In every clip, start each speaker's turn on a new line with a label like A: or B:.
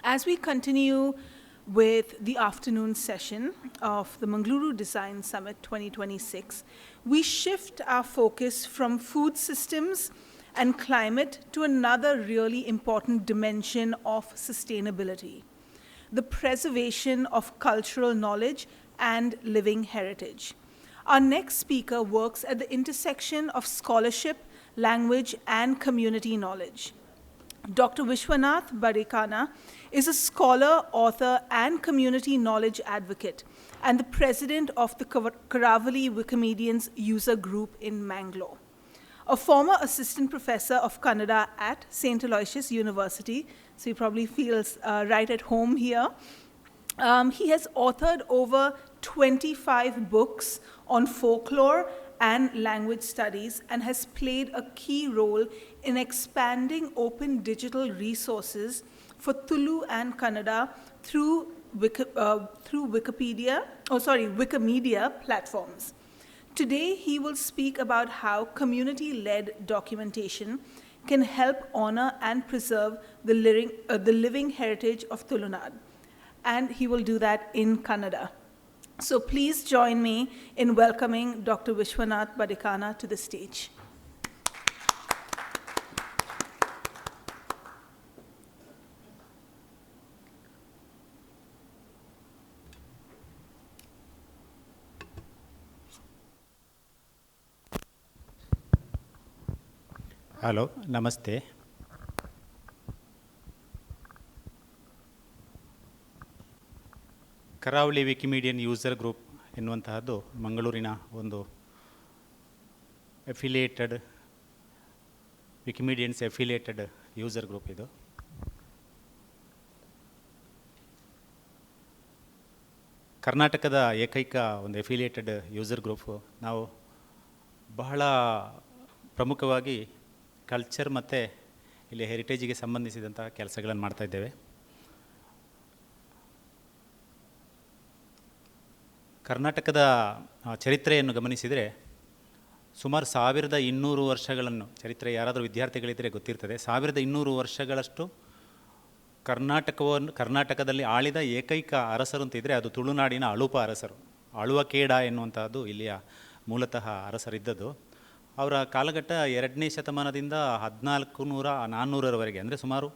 A: As we continue with the afternoon session of the Mangaluru Design Summit 2026, we shift our focus from food systems and climate to another really important dimension of sustainability: the preservation of cultural knowledge and living heritage. Our next speaker works at the intersection of scholarship, language, and community knowledge. Dr. Vishwanath Badekana is a scholar, author, and community knowledge advocate, and the president of the Karavali Wikimedians user group in Mangalore. A former assistant professor of Kannada at St. Aloysius University, so he probably feels right at home here. He has authored over 25 books on folklore and language studies and has played a key role in expanding open digital resources for Tulu and Kannada through Wikimedia platforms. Today, he will speak about how community-led documentation can help honor and preserve the living heritage of Tulunad. And he will do that in Kannada. So please join me in welcoming Dr. Vishwanath Badekana to the stage.
B: Hello, namaste. ಕರಾವಳಿ Wikimedian user group ಎನ್ನುವಂತಹದ್ದು ಮಂಗಳೂರಿನ ಒಂದು Wikimedians ಎಫಿಲಿಯೇಟೆಡ್ user group ಇದು. ಕರ್ನಾಟಕದ ಏಕೈಕ ಒಂದು ಎಫಿಲಿಯೇಟೆಡ್ user group. ನಾವು ಬಹಳ ಪ್ರಮುಖವಾಗಿ ಕಲ್ಚರ್ ಮತ್ತು ಇಲ್ಲಿ ಹೆರಿಟೇಜಿಗೆ ಸಂಬಂಧಿಸಿದಂಥ ಕೆಲಸಗಳನ್ನು ಮಾಡ್ತಾಯಿದ್ದೇವೆ. ಕರ್ನಾಟಕದ ಚರಿತ್ರೆಯನ್ನು ಗಮನಿಸಿದರೆ ಸುಮಾರು 1200 ವರ್ಷಗಳನ್ನು, ಚರಿತ್ರೆ ಯಾರಾದರೂ ವಿದ್ಯಾರ್ಥಿಗಳಿದ್ದರೆ ಗೊತ್ತಿರ್ತದೆ, 1200 ವರ್ಷಗಳಷ್ಟು ಕರ್ನಾಟಕದಲ್ಲಿ ಆಳಿದ ಏಕೈಕ ಅರಸರು ಅಂತಿದ್ದರೆ ಅದು ತುಳುನಾಡಿನ ಅಳುಪ ಅರಸರು. ಆಳುವಕೇಡ ಎನ್ನುವಂಥದ್ದು ಇಲ್ಲಿಯ ಮೂಲತಃ ಅರಸರಿದ್ದದ್ದು. ಅವರ ಕಾಲಘಟ್ಟ 2ನೇ ಶತಮಾನದಿಂದ 1400-400ರವರೆಗೆ, ಅಂದರೆ ಸುಮಾರು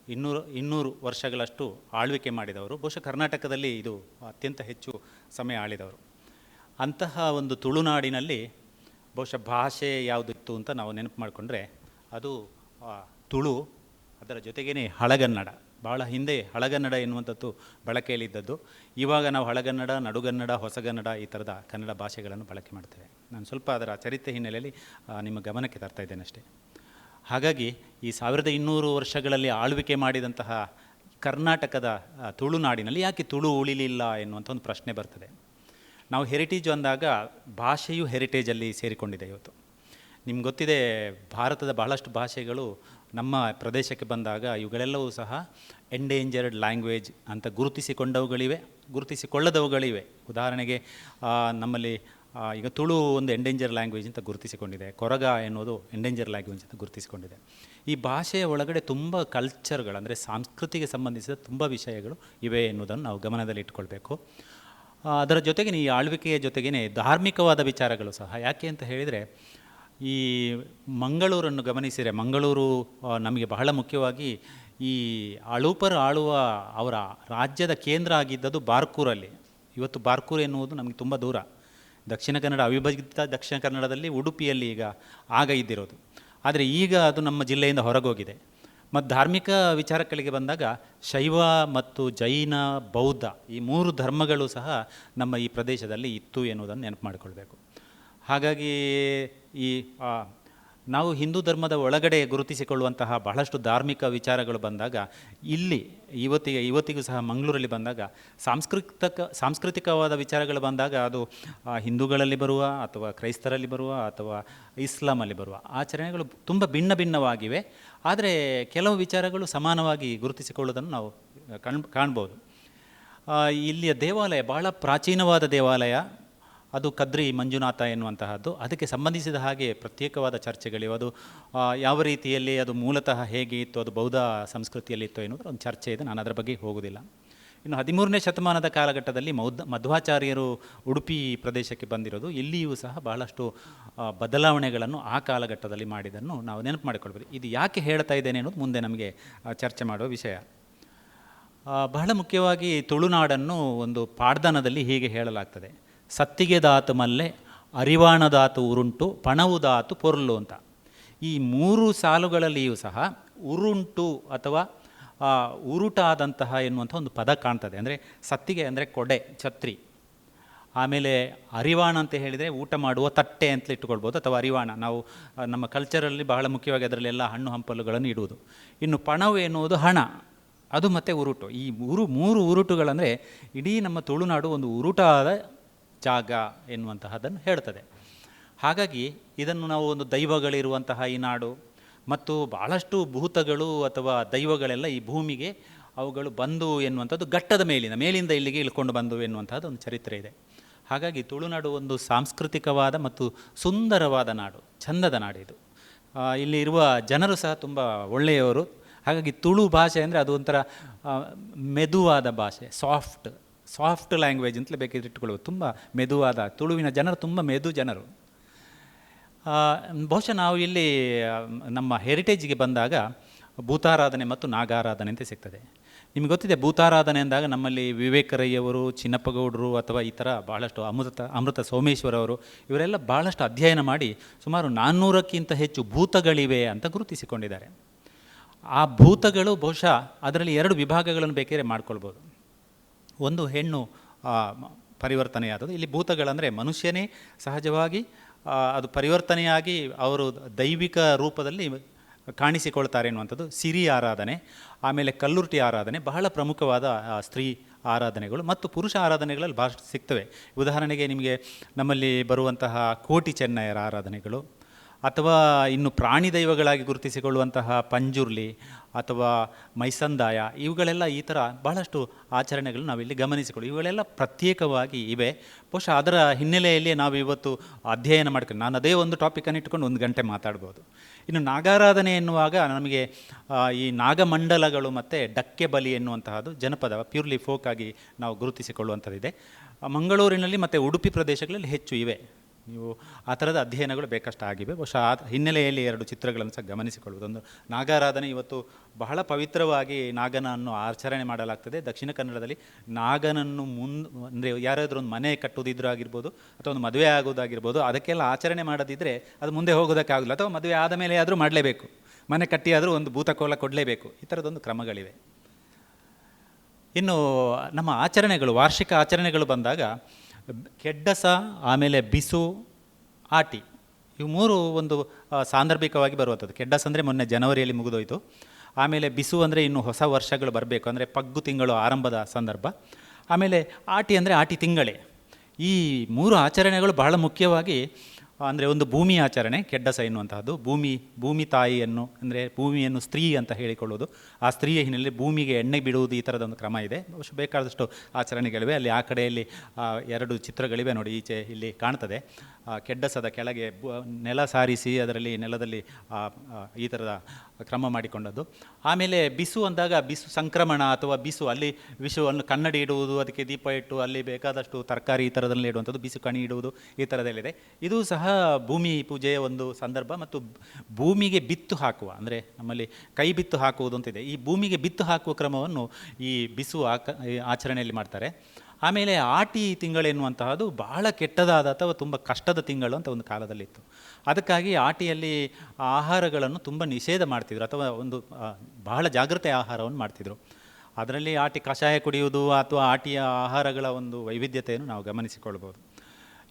B: 1200 ವರ್ಷಗಳಷ್ಟು ಆಳ್ವಿಕೆ ಮಾಡಿದವರು. ಬಹುಶಃ ಕರ್ನಾಟಕದಲ್ಲಿ ಇದು ಅತ್ಯಂತ ಹೆಚ್ಚು ಸಮಯ ಆಳಿದವರು. ಅಂತಹ ಒಂದು ತುಳುನಾಡಿನಲ್ಲಿ ಬಹುಶಃ ಭಾಷೆ ಯಾವುದಿತ್ತು ಅಂತ ನಾವು ನೆನಪು ಮಾಡಿಕೊಂಡ್ರೆ ಅದು ತುಳು, ಅದರ ಜೊತೆಗೇ ಹಳಗನ್ನಡ. ಭಾಳ ಹಿಂದೆ ಹಳಗನ್ನಡ ಎನ್ನುವಂಥದ್ದು ಬಳಕೆಯಲ್ಲಿದ್ದದ್ದು. ಇವಾಗ ನಾವು ಹಳಗನ್ನಡ, ನಡುಗನ್ನಡ, ಹೊಸಗನ್ನಡ ಈ ಥರದ ಕನ್ನಡ ಭಾಷೆಗಳನ್ನು ಬಳಕೆ ಮಾಡ್ತೇವೆ. ನಾನು ಸ್ವಲ್ಪ ಅದರ ಚರಿತ್ರೆ ಹಿನ್ನೆಲೆಯಲ್ಲಿ ನಿಮ್ಮ ಗಮನಕ್ಕೆ ತರ್ತಾ ಇದ್ದೇನೆ ಅಷ್ಟೇ. ಹಾಗಾಗಿ ಈ 1200 ವರ್ಷಗಳಲ್ಲಿ ಆಳ್ವಿಕೆ ಮಾಡಿದಂತಹ ಕರ್ನಾಟಕದ ತುಳುನಾಡಿನಲ್ಲಿ ಯಾಕೆ ತುಳು ಉಳಿಲಿಲ್ಲ ಎನ್ನುವಂಥ ಒಂದು ಪ್ರಶ್ನೆ ಬರ್ತದೆ. ನಾವು ಹೆರಿಟೇಜ್ ಅಂದಾಗ ಭಾಷೆಯು ಹೆರಿಟೇಜಲ್ಲಿ ಸೇರಿಕೊಂಡಿದೆ. ಇವತ್ತು ನಿಮ್ಗೆ ಗೊತ್ತಿದೆ, ಭಾರತದ ಬಹಳಷ್ಟು ಭಾಷೆಗಳು ನಮ್ಮ ಪ್ರದೇಶಕ್ಕೆ ಬಂದಾಗ ಇವುಗಳೆಲ್ಲವೂ ಸಹ ಎಂಡೇಂಜರ್ಡ್ ಲ್ಯಾಂಗ್ವೇಜ್ ಅಂತ ಗುರುತಿಸಿಕೊಂಡವುಗಳಿವೆ, ಗುರುತಿಸಿಕೊಳ್ಳದವುಗಳಿವೆ. ಉದಾಹರಣೆಗೆ ನಮ್ಮಲ್ಲಿ ಈಗ ತುಳು ಒಂದು ಎಂಡೇಂಜರ್ ಲ್ಯಾಂಗ್ವೇಜ್ ಅಂತ ಗುರುತಿಸಿಕೊಂಡಿದೆ, ಕೊರಗ ಎನ್ನುವುದು ಎಂಡೇಂಜರ್ ಲ್ಯಾಂಗ್ವೇಜ್ ಅಂತ ಗುರುತಿಸಿಕೊಂಡಿದೆ. ಈ ಭಾಷೆಯ ಒಳಗಡೆ ತುಂಬ ಕಲ್ಚರ್ಗಳು, ಅಂದರೆ ಸಂಸ್ಕೃತಿಗೆ ಸಂಬಂಧಿಸಿದ ತುಂಬ ವಿಷಯಗಳು ಇವೆ ಎನ್ನುವುದನ್ನು ನಾವು ಗಮನದಲ್ಲಿ ಇಟ್ಕೊಳ್ಬೇಕು. ಅದರ ಜೊತೆಗೆ ಈ ಆಳ್ವಿಕೆಯ ಜೊತೆಗೇ ಧಾರ್ಮಿಕವಾದ ವಿಚಾರಗಳು ಸಹ. ಯಾಕೆ ಅಂತ ಹೇಳಿದರೆ, ಈ ಮಂಗಳೂರನ್ನು ಗಮನಿಸಿದರೆ, ಮಂಗಳೂರು ನಮಗೆ ಬಹಳ ಮುಖ್ಯವಾಗಿ ಈ ಅಳುಪರು ಆಳುವ ಅವರ ರಾಜ್ಯದ ಕೇಂದ್ರ ಆಗಿದ್ದದ್ದು ಬಾರ್ಕೂರಲ್ಲಿ. ಇವತ್ತು ಬಾರ್ಕೂರು ಎನ್ನುವುದು ನಮಗೆ ತುಂಬ ದೂರ. ದಕ್ಷಿಣ ಕನ್ನಡ, ಅವಿಭಜಿತ ದಕ್ಷಿಣ ಕನ್ನಡದಲ್ಲಿ ಉಡುಪಿಯಲ್ಲಿ ಆಗ ಇದ್ದಿರೋದು. ಆದರೆ ಈಗ ಅದು ನಮ್ಮ ಜಿಲ್ಲೆಯಿಂದ ಹೊರಗೋಗಿದೆ. ಮತ್ತು ಧಾರ್ಮಿಕ ವಿಚಾರಗಳಿಗೆ ಬಂದಾಗ ಶೈವ ಮತ್ತು ಜೈನ, ಬೌದ್ಧ ಈ 3 ಧರ್ಮಗಳು ಸಹ ನಮ್ಮ ಈ ಪ್ರದೇಶದಲ್ಲಿ ಇತ್ತು ಎನ್ನುವುದನ್ನು ನೆನಪು ಮಾಡಿಕೊಳ್ಬೇಕು. ಹಾಗಾಗಿ ನಾವು ಹಿಂದೂ ಧರ್ಮದ ಒಳಗಡೆ ಗುರುತಿಸಿಕೊಳ್ಳುವಂತಹ ಬಹಳಷ್ಟು ಧಾರ್ಮಿಕ ವಿಚಾರಗಳು ಬಂದಾಗ ಇವತ್ತಿಗೂ ಸಹ ಮಂಗಳೂರಲ್ಲಿ ಬಂದಾಗ ಸಾಂಸ್ಕೃತಿಕವಾದ ವಿಚಾರಗಳು ಬಂದಾಗ ಅದು ಹಿಂದೂಗಳಲ್ಲಿ ಬರುವ ಅಥವಾ ಕ್ರೈಸ್ತರಲ್ಲಿ ಬರುವ ಅಥವಾ ಇಸ್ಲಾಮಲ್ಲಿ ಬರುವ ಆಚರಣೆಗಳು ತುಂಬ ಭಿನ್ನವಾಗಿವೆ. ಆದರೆ ಕೆಲವು ವಿಚಾರಗಳು ಸಮಾನವಾಗಿ ಗುರುತಿಸಿಕೊಳ್ಳೋದನ್ನು ನಾವು ಕಾಣ್ಬೋದು. ಇಲ್ಲಿಯ ದೇವಾಲಯ ಬಹಳ ಪ್ರಾಚೀನವಾದ ದೇವಾಲಯ. ಅದು ಕದ್ರಿ ಮಂಜುನಾಥ ಎನ್ನುವಂತಹದ್ದು. ಅದಕ್ಕೆ ಸಂಬಂಧಿಸಿದ ಹಾಗೆ ಪ್ರತ್ಯೇಕವಾದ ಚರ್ಚೆಗಳಿವೆ. ಅದು ಯಾವ ರೀತಿಯಲ್ಲಿ ಅದು ಮೂಲತಃ ಹೇಗೆ ಇತ್ತು, ಅದು ಬೌದ್ಧ ಸಂಸ್ಕೃತಿಯಲ್ಲಿ ಇತ್ತು ಎನ್ನುವುದರ ಒಂದು ಚರ್ಚೆ ಇದೆ. ನಾನು ಅದರ ಬಗ್ಗೆ ಹೋಗುವುದಿಲ್ಲ. ಇನ್ನು 13ನೇ ಶತಮಾನದ ಕಾಲಘಟ್ಟದಲ್ಲಿ ಮಧ್ವಾಚಾರ್ಯರು ಉಡುಪಿ ಪ್ರದೇಶಕ್ಕೆ ಬಂದಿರೋದು. ಇಲ್ಲಿಯೂ ಸಹ ಬಹಳಷ್ಟು ಬದಲಾವಣೆಗಳನ್ನು ಆ ಕಾಲಘಟ್ಟದಲ್ಲಿ ಮಾಡಿದ್ದನ್ನು ನಾವು ನೆನಪು ಮಾಡಿಕೊಳ್ಬೋದು. ಇದು ಯಾಕೆ ಹೇಳ್ತಾ ಇದ್ದೇನೆ ಅನ್ನೋದು ಮುಂದೆ ನಮಗೆ ಚರ್ಚೆ ಮಾಡುವ ವಿಷಯ. ಬಹಳ ಮುಖ್ಯವಾಗಿ ತುಳುನಾಡನ್ನು ಒಂದು ಪಾಡ್ದನದಲ್ಲಿ ಹೀಗೆ ಹೇಳಲಾಗ್ತದೆ: ಸತ್ತಿಗೆ ದಾತು ಮಲ್ಲೆ, ಅರಿವಾಣದಾತು ಉರುಂಟು, ಪಣವುದಾತು ಪೊರ್ಲು ಅಂತ. ಈ 3 ಸಾಲುಗಳಲ್ಲಿಯೂ ಸಹ ಉರುಂಟು ಅಥವಾ ಉರುಟಾದಂತಹ ಎನ್ನುವಂಥ ಒಂದು ಪದ ಕಾಣ್ತದೆ. ಅಂದರೆ ಸತ್ತಿಗೆ ಅಂದರೆ ಕೊಡೆ, ಛತ್ರಿ. ಆಮೇಲೆ ಅರಿವಾಣ ಅಂತ ಹೇಳಿದರೆ ಊಟ ಮಾಡುವ ತಟ್ಟೆ ಅಂತಲೇ ಇಟ್ಟುಕೊಳ್ಬೋದು, ಅಥವಾ ಅರಿವಾಣ. ನಾವು ನಮ್ಮ ಕಲ್ಚರಲ್ಲಿ ಬಹಳ ಮುಖ್ಯವಾಗಿ ಅದರಲ್ಲೆಲ್ಲ ಹಣ್ಣು ಹಂಪಲುಗಳನ್ನು ಇಡುವುದು. ಇನ್ನು ಪಣವು ಎನ್ನುವುದು ಹಣ, ಅದು ಮತ್ತು ಉರುಟು. ಈ 3 ಉರುಟುಗಳಂದರೆ ಇಡೀ ನಮ್ಮ ತುಳುನಾಡು ಒಂದು ಉರುಟಾದ ಜಾಗ ಎನ್ನುವಂತಹದ್ದನ್ನು ಹೇಳ್ತದೆ. ಹಾಗಾಗಿ ಇದನ್ನು ನಾವು ಒಂದು ದೈವಗಳಿರುವಂತಹ ಈ ನಾಡು ಮತ್ತು ಬಹಳಷ್ಟು ಭೂತಗಳು ಅಥವಾ ದೈವಗಳೆಲ್ಲ ಈ ಭೂಮಿಗೆ ಅವುಗಳು ಬಂದು ಎನ್ನುವಂಥದ್ದು ಘಟ್ಟದ ಮೇಲಿಂದ ಇಲ್ಲಿಗೆ ಇಳ್ಕೊಂಡು ಬಂದು ಎನ್ನುವಂಥದ್ದು ಒಂದು ಚರಿತ್ರೆ ಇದೆ. ಹಾಗಾಗಿ ತುಳುನಾಡು ಒಂದು ಸಾಂಸ್ಕೃತಿಕವಾದ ಮತ್ತು ಸುಂದರವಾದ ನಾಡು, ಚಂದದ ನಾಡು ಇದು. ಇಲ್ಲಿ ಇರುವ ಜನರು ಸಹ ತುಂಬ ಒಳ್ಳೆಯವರು. ಹಾಗಾಗಿ ತುಳು ಭಾಷೆ ಅಂದರೆ ಅದು ಒಂಥರ ಮೆದುವಾದ ಭಾಷೆ, ಸಾಫ್ಟ್ ಲ್ಯಾಂಗ್ವೇಜ್ ಅಂತಲೇ ಬೇಕಿದ್ರೆ ಇಟ್ಕೊಳ್ಳೋದು. ತುಂಬ ಮೆದುವಾದ, ತುಳುವಿನ ಜನರು ತುಂಬ ಮೆದು ಜನರು. ಬಹುಶಃ ನಾವು ಇಲ್ಲಿ ನಮ್ಮ ಹೆರಿಟೇಜಿಗೆ ಬಂದಾಗ ಭೂತಾರಾಧನೆ ಮತ್ತು ನಾಗಾರಾಧನೆ ಅಂತ ಸಿಗ್ತದೆ. ನಿಮಗೆ ಗೊತ್ತಿದೆ, ಭೂತಾರಾಧನೆ ಅಂದಾಗ ನಮ್ಮಲ್ಲಿ ವಿವೇಕರಯ್ಯವರು, ಚಿನ್ನಪ್ಪಗೌಡರು ಅಥವಾ ಈ ಥರ ಭಾಳಷ್ಟು ಅಮೃತ ಸೋಮೇಶ್ವರವರು ಇವರೆಲ್ಲ ಭಾಳಷ್ಟು ಅಧ್ಯಯನ ಮಾಡಿ ಸುಮಾರು 400ಕ್ಕಿಂತ ಹೆಚ್ಚು ಭೂತಗಳಿವೆ ಅಂತ ಗುರುತಿಸಿಕೊಂಡಿದ್ದಾರೆ. ಆ ಭೂತಗಳು ಬಹುಶಃ ಅದರಲ್ಲಿ 2 ವಿಭಾಗಗಳನ್ನು ಬೇಕಾದ್ರೆ ಮಾಡ್ಕೊಳ್ಬೋದು. ಒಂದು ಹೆಣ್ಣು ಪರಿವರ್ತನೆಯಾದದ್ದು. ಇಲ್ಲಿ ಭೂತಗಳಂದರೆ ಮನುಷ್ಯನೇ ಸಹಜವಾಗಿ ಅದು ಪರಿವರ್ತನೆಯಾಗಿ ಅವರು ದೈವಿಕ ರೂಪದಲ್ಲಿ ಕಾಣಿಸಿಕೊಳ್ತಾರೆ ಎನ್ನುವಂಥದ್ದು. ಸಿರಿ ಆರಾಧನೆ, ಆಮೇಲೆ ಕಲ್ಲುರ್ಟಿ ಆರಾಧನೆ ಬಹಳ ಪ್ರಮುಖವಾದ ಸ್ತ್ರೀ ಆರಾಧನೆಗಳು, ಮತ್ತು ಪುರುಷ ಆರಾಧನೆಗಳಲ್ಲಿ ಭಾಳಷ್ಟು ಸಿಗ್ತವೆ. ಉದಾಹರಣೆಗೆ ನಿಮಗೆ ನಮ್ಮಲ್ಲಿ ಬರುವಂತಹ ಕೋಟಿ ಚೆನ್ನಯ್ಯರ ಆರಾಧನೆಗಳು, ಅಥವಾ ಇನ್ನು ಪ್ರಾಣಿ ದೈವಗಳಾಗಿ ಗುರುತಿಸಿಕೊಳ್ಳುವಂತಹ ಪಂಜುರ್ಲಿ ಅಥವಾ ಮೈಸಂದಾಯ, ಇವುಗಳೆಲ್ಲ ಈ ಥರ ಬಹಳಷ್ಟು ಆಚರಣೆಗಳು ನಾವಿಲ್ಲಿ ಗಮನಿಸಿಕೊಳ್ಳಿ. ಇವುಗಳೆಲ್ಲ ಪ್ರತ್ಯೇಕವಾಗಿ ಇವೆ. ಬಹುಶಃ ಅದರ ಹಿನ್ನೆಲೆಯಲ್ಲಿ ನಾವು ಇವತ್ತು ಅಧ್ಯಯನ ಮಾಡ್ಕೊಂಡು, ನಾನು ಅದೇ ಒಂದು ಟಾಪಿಕನ್ನು ಇಟ್ಕೊಂಡು 1 ಗಂಟೆ ಮಾತಾಡ್ಬೋದು. ಇನ್ನು ನಾಗಾರಾಧನೆ ಎನ್ನುವಾಗ ನಮಗೆ ಈ ನಾಗಮಂಡಲಗಳು ಮತ್ತು ಡಕ್ಕೆ ಬಲಿ ಎನ್ನುವಂತಹದ್ದು ಜನಪದ ಪ್ಯೂರ್ಲಿ ಫೋಕ್ ಆಗಿ ನಾವು ಗುರುತಿಸಿಕೊಳ್ಳುವಂಥದ್ದಿದೆ. ಮಂಗಳೂರಿನಲ್ಲಿ ಮತ್ತು ಉಡುಪಿ ಪ್ರದೇಶಗಳಲ್ಲಿ ಹೆಚ್ಚು ಇವೆ. ನೀವು ಆ ಥರದ ಅಧ್ಯಯನಗಳು ಬೇಕಷ್ಟು ಆಗಿವೆ. ಬಹುಶಃ ಆ ಹಿನ್ನೆಲೆಯಲ್ಲಿ 2 ಚಿತ್ರಗಳನ್ನು ಸಹ ಗಮನಿಸಿಕೊಳ್ಳುವುದು. ಒಂದು ನಾಗಾರಾಧನೆ, ಇವತ್ತು ಬಹಳ ಪವಿತ್ರವಾಗಿ ನಾಗನನ್ನು ಆಚರಣೆ ಮಾಡಲಾಗ್ತದೆ. ದಕ್ಷಿಣ ಕನ್ನಡದಲ್ಲಿ ನಾಗನನ್ನು ಅಂದರೆ ಯಾರಾದರೂ ಒಂದು ಮನೆ ಕಟ್ಟುವುದಿದ್ರೂ ಆಗಿರ್ಬೋದು, ಅಥವಾ ಒಂದು ಮದುವೆ ಆಗೋದಾಗಿರ್ಬೋದು, ಅದಕ್ಕೆಲ್ಲ ಆಚರಣೆ ಮಾಡೋದಿದ್ದರೆ ಅದು ಮುಂದೆ ಹೋಗೋದಕ್ಕೆ ಆಗೋದಿಲ್ಲ. ಅಥವಾ ಮದುವೆ ಆದ ಮೇಲೆ ಆದರೂ ಮಾಡಲೇಬೇಕು, ಮನೆ ಕಟ್ಟಿಯಾದರೂ ಒಂದು ಭೂತಕೋಲ ಕೊಡಲೇಬೇಕು. ಈ ಥರದೊಂದು ಕ್ರಮಗಳಿವೆ. ಇನ್ನು ನಮ್ಮ ಆಚರಣೆಗಳು, ವಾರ್ಷಿಕ ಆಚರಣೆಗಳು ಬಂದಾಗ ಕೆಡ್ಡಸ, ಆಮೇಲೆ ಬಿಸು, ಆಟಿ, ಇವು 3 ಒಂದು ಸಾಂದರ್ಭಿಕವಾಗಿ ಬರುವಂಥದ್ದು. ಕೆಡ್ಡಸ ಅಂದರೆ ಮೊನ್ನೆ ಜನವರಿಯಲ್ಲಿ ಮುಗಿದೋಯ್ತು. ಆಮೇಲೆ ಬಿಸು ಅಂದರೆ ಇನ್ನು ಹೊಸ ವರ್ಷಗಳು ಬರಬೇಕು, ಅಂದರೆ ಪಗ್ಗು ತಿಂಗಳು ಆರಂಭದ ಸಂದರ್ಭ. ಆಮೇಲೆ ಆಟಿ ಅಂದರೆ ಆಟಿ ತಿಂಗಳೇ. ಈ 3 ಆಚರಣೆಗಳು ಬಹಳ ಮುಖ್ಯವಾಗಿ, ಅಂದರೆ ಒಂದು ಭೂಮಿ ಆಚರಣೆ ಕೆಡ್ಡಸ ಎನ್ನುವಂತಹದ್ದು. ಭೂಮಿ ತಾಯಿಯನ್ನು, ಅಂದರೆ ಭೂಮಿಯನ್ನು ಸ್ತ್ರೀ ಅಂತ ಹೇಳಿಕೊಳ್ಳೋದು. ಆ ಸ್ತ್ರೀಯ ಹಿನ್ನೆಲೆ ಭೂಮಿಗೆ ಎಣ್ಣೆ ಬಿಡುವುದು, ಈ ಥರದ ಒಂದು ಕ್ರಮ ಇದೆ. ಬಹುಶಃ ಬೇಕಾದಷ್ಟು ಆಚರಣೆಗಳಿವೆ. ಅಲ್ಲಿ ಆ ಕಡೆಯಲ್ಲಿ 2 ಚಿತ್ರಗಳಿವೆ ನೋಡಿ, ಈಚೆ ಇಲ್ಲಿ ಕಾಣ್ತದೆ. ಕೆಡ್ಡಸದ ಕೆಳಗೆ ನೆಲ ಸಾರಿಸಿ ಅದರಲ್ಲಿ ನೆಲದಲ್ಲಿ ಈ ಥರದ ಕ್ರಮ ಮಾಡಿಕೊಂಡದ್ದು. ಆಮೇಲೆ ಬಿಸು ಅಂದಾಗ ಬಿಸು ಸಂಕ್ರಮಣ ಅಥವಾ ಬಿಸು, ಅಲ್ಲಿ ವಿಷುವನ್ನು ಕನ್ನಡಿ ಇಡುವುದು, ಅದಕ್ಕೆ ದೀಪ ಇಟ್ಟು ಅಲ್ಲಿ ಬೇಕಾದಷ್ಟು ತರಕಾರಿ ಈ ಥರದಲ್ಲಿ ಇಡುವಂಥದ್ದು, ಬಿಸು ಕಣಿ ಇಡುವುದು, ಈ ಥರದಲ್ಲಿದೆ. ಇದು ಸಹ ಭೂಮಿ ಪೂಜೆಯ ಒಂದು ಸಂದರ್ಭ. ಮತ್ತು ಭೂಮಿಗೆ ಬಿತ್ತು ಹಾಕುವ, ಅಂದರೆ ನಮ್ಮಲ್ಲಿ ಕೈ ಬಿತ್ತು ಹಾಕುವುದು ಅಂತಿದೆ. ಈ ಭೂಮಿಗೆ ಬಿತ್ತು ಹಾಕುವ ಕ್ರಮವನ್ನು ಈ ಬಿಸು ಆಚರಣೆಯಲ್ಲಿ ಮಾಡ್ತಾರೆ. ಆಮೇಲೆ ಆಟಿ ತಿಂಗಳೆನ್ನುವಂತಹದ್ದು ಬಹಳ ಕೆಟ್ಟದಾದ ಅಥವಾ ತುಂಬ ಕಷ್ಟದ ತಿಂಗಳು ಅಂತ ಒಂದು ಕಾಲದಲ್ಲಿತ್ತು. ಅದಕ್ಕಾಗಿ ಆಟಿಯಲ್ಲಿ ಆಹಾರಗಳನ್ನು ತುಂಬ ನಿಷೇಧ ಮಾಡ್ತಿದ್ರು, ಅಥವಾ ಒಂದು ಬಹಳ ಜಾಗ್ರತೆ ಆಹಾರವನ್ನು ಮಾಡ್ತಿದ್ರು. ಅದರಲ್ಲಿ ಆಟಿ ಕಷಾಯ ಕುಡಿಯುವುದು ಅಥವಾ ಆಟಿಯ ಆಹಾರಗಳ ಒಂದು ವೈವಿಧ್ಯತೆಯನ್ನು ನಾವು ಗಮನಿಸಿಕೊಳ್ಬೋದು.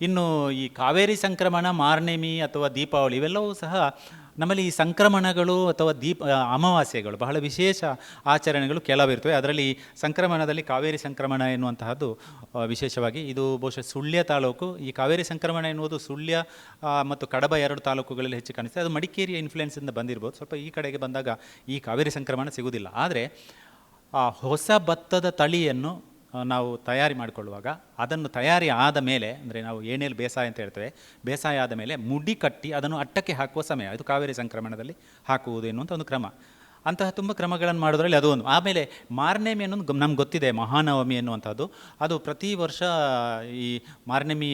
B: ಇನ್ನು ಈ ಕಾವೇರಿ ಸಂಕ್ರಮಣ, ಮಾರ್ನೇಮಿ ಅಥವಾ ದೀಪಾವಳಿ ಇವೆಲ್ಲವೂ ಸಹ ನಮ್ಮಲ್ಲಿ ಈ ಸಂಕ್ರಮಣಗಳು ಅಥವಾ ಅಮಾವಾಸ್ಯೆಗಳು ಬಹಳ ವಿಶೇಷ ಆಚರಣೆಗಳು ಕೆಲವಿರ್ತವೆ. ಅದರಲ್ಲಿ ಸಂಕ್ರಮಣದಲ್ಲಿ ಕಾವೇರಿ ಸಂಕ್ರಮಣ ಎನ್ನುವಂತಹದ್ದು ವಿಶೇಷವಾಗಿ, ಇದು ಬಹುಶಃ ಸುಳ್ಯ ತಾಲೂಕು. ಈ ಕಾವೇರಿ ಸಂಕ್ರಮಣ ಎನ್ನುವುದು ಸುಳ್ಯ ಮತ್ತು ಕಡಬ 2 ತಾಲೂಕುಗಳಲ್ಲಿ ಹೆಚ್ಚು ಕಾಣಿಸ್ತದೆ. ಅದು ಮಡಿಕೇರಿಯ ಇನ್ಫ್ಲುಯೆನ್ಸಿಂದ ಬಂದಿರ್ಬೋದು. ಸ್ವಲ್ಪ ಈ ಕಡೆಗೆ ಬಂದಾಗ ಈ ಕಾವೇರಿ ಸಂಕ್ರಮಣ ಸಿಗುವುದಿಲ್ಲ. ಆದರೆ ಹೊಸ ಭತ್ತದ ತಳಿಯನ್ನು ನಾವು ತಯಾರಿ ಮಾಡಿಕೊಳ್ಳುವಾಗ ಅದನ್ನು ತಯಾರಿ ಆದ ಮೇಲೆ, ಅಂದರೆ ನಾವು ಏನೇನು ಬೇಸಾಯ ಅಂತ ಹೇಳ್ತೇವೆ, ಬೇಸಾಯ ಆದ ಮೇಲೆ ಮುಡಿ ಕಟ್ಟಿ ಅದನ್ನು ಅಟ್ಟಕ್ಕೆ ಹಾಕುವ ಸಮಯ, ಅದು ಕಾವೇರಿ ಸಂಕ್ರಮಣದಲ್ಲಿ ಹಾಕುವುದು ಎನ್ನುವಂಥ ಒಂದು ಕ್ರಮ. ಅಂತಹ ತುಂಬ ಕ್ರಮಗಳನ್ನು ಮಾಡೋದ್ರಲ್ಲಿ ಅದು ಒಂದು. ಆಮೇಲೆ ಮಾರ್ನೇಮಿ ಅನ್ನೋದು ನಮ್ಗೆ ಗೊತ್ತಿದೆ, ಮಹಾನವಮಿ ಎನ್ನುವಂಥದ್ದು. ಅದು ಪ್ರತಿ ವರ್ಷ ಈ ಮಾರ್ನೇಮಿ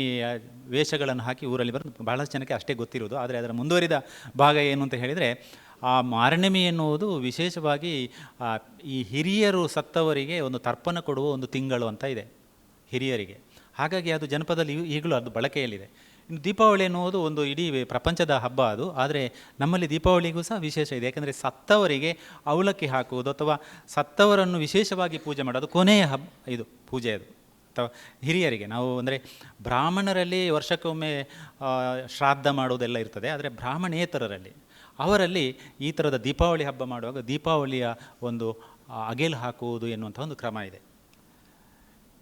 B: ವೇಷಗಳನ್ನು ಹಾಕಿ ಊರಲ್ಲಿ ಬರೋದು ಬಹಳಷ್ಟು ಜನಕ್ಕೆ ಅಷ್ಟೇ ಗೊತ್ತಿರೋದು. ಆದರೆ ಅದರ ಮುಂದುವರಿದ ಭಾಗ ಏನು ಅಂತ ಹೇಳಿದರೆ, ಆ ಮಾರ್ನೇಮಿ ಎನ್ನುವುದು ವಿಶೇಷವಾಗಿ ಈ ಹಿರಿಯರು ಸತ್ತವರಿಗೆ ಒಂದು ತರ್ಪಣ ಕೊಡುವ ಒಂದು ತಿಂಗಳು ಅಂತ ಇದೆ ಹಿರಿಯರಿಗೆ. ಹಾಗಾಗಿ ಅದು ಜನಪದಲ್ಲಿ ಈಗಲೂ ಅದು ಬಳಕೆಯಲ್ಲಿದೆ. ಇನ್ನು ದೀಪಾವಳಿ ಎನ್ನುವುದು ಒಂದು ಇಡೀ ಪ್ರಪಂಚದ ಹಬ್ಬ ಅದು. ಆದರೆ ನಮ್ಮಲ್ಲಿ ದೀಪಾವಳಿಗೂ ಸಹ ವಿಶೇಷ ಇದೆ. ಯಾಕೆಂದರೆ ಸತ್ತವರಿಗೆ ಅವಲಕ್ಕಿ ಹಾಕುವುದು ಅಥವಾ ಸತ್ತವರನ್ನು ವಿಶೇಷವಾಗಿ ಪೂಜೆ ಮಾಡೋದು ಕೊನೆಯ ಹಬ್ಬ ಇದು, ಪೂಜೆ ಅದು. ಅಥವಾ ಹಿರಿಯರಿಗೆ ನಾವು ಅಂದರೆ ಬ್ರಾಹ್ಮಣರಲ್ಲಿ ವರ್ಷಕ್ಕೊಮ್ಮೆ ಶ್ರಾದ್ದ ಮಾಡೋದೆಲ್ಲ ಇರ್ತದೆ. ಆದರೆ ಬ್ರಾಹ್ಮಣೇತರರಲ್ಲಿ ಅವರಲ್ಲಿ ಈ ಥರದ ದೀಪಾವಳಿ ಹಬ್ಬ ಮಾಡುವಾಗ ದೀಪಾವಳಿಯ ಒಂದು ಅಗೆಲು ಹಾಕುವುದು ಎನ್ನುವಂಥ ಒಂದು ಕ್ರಮ ಇದೆ.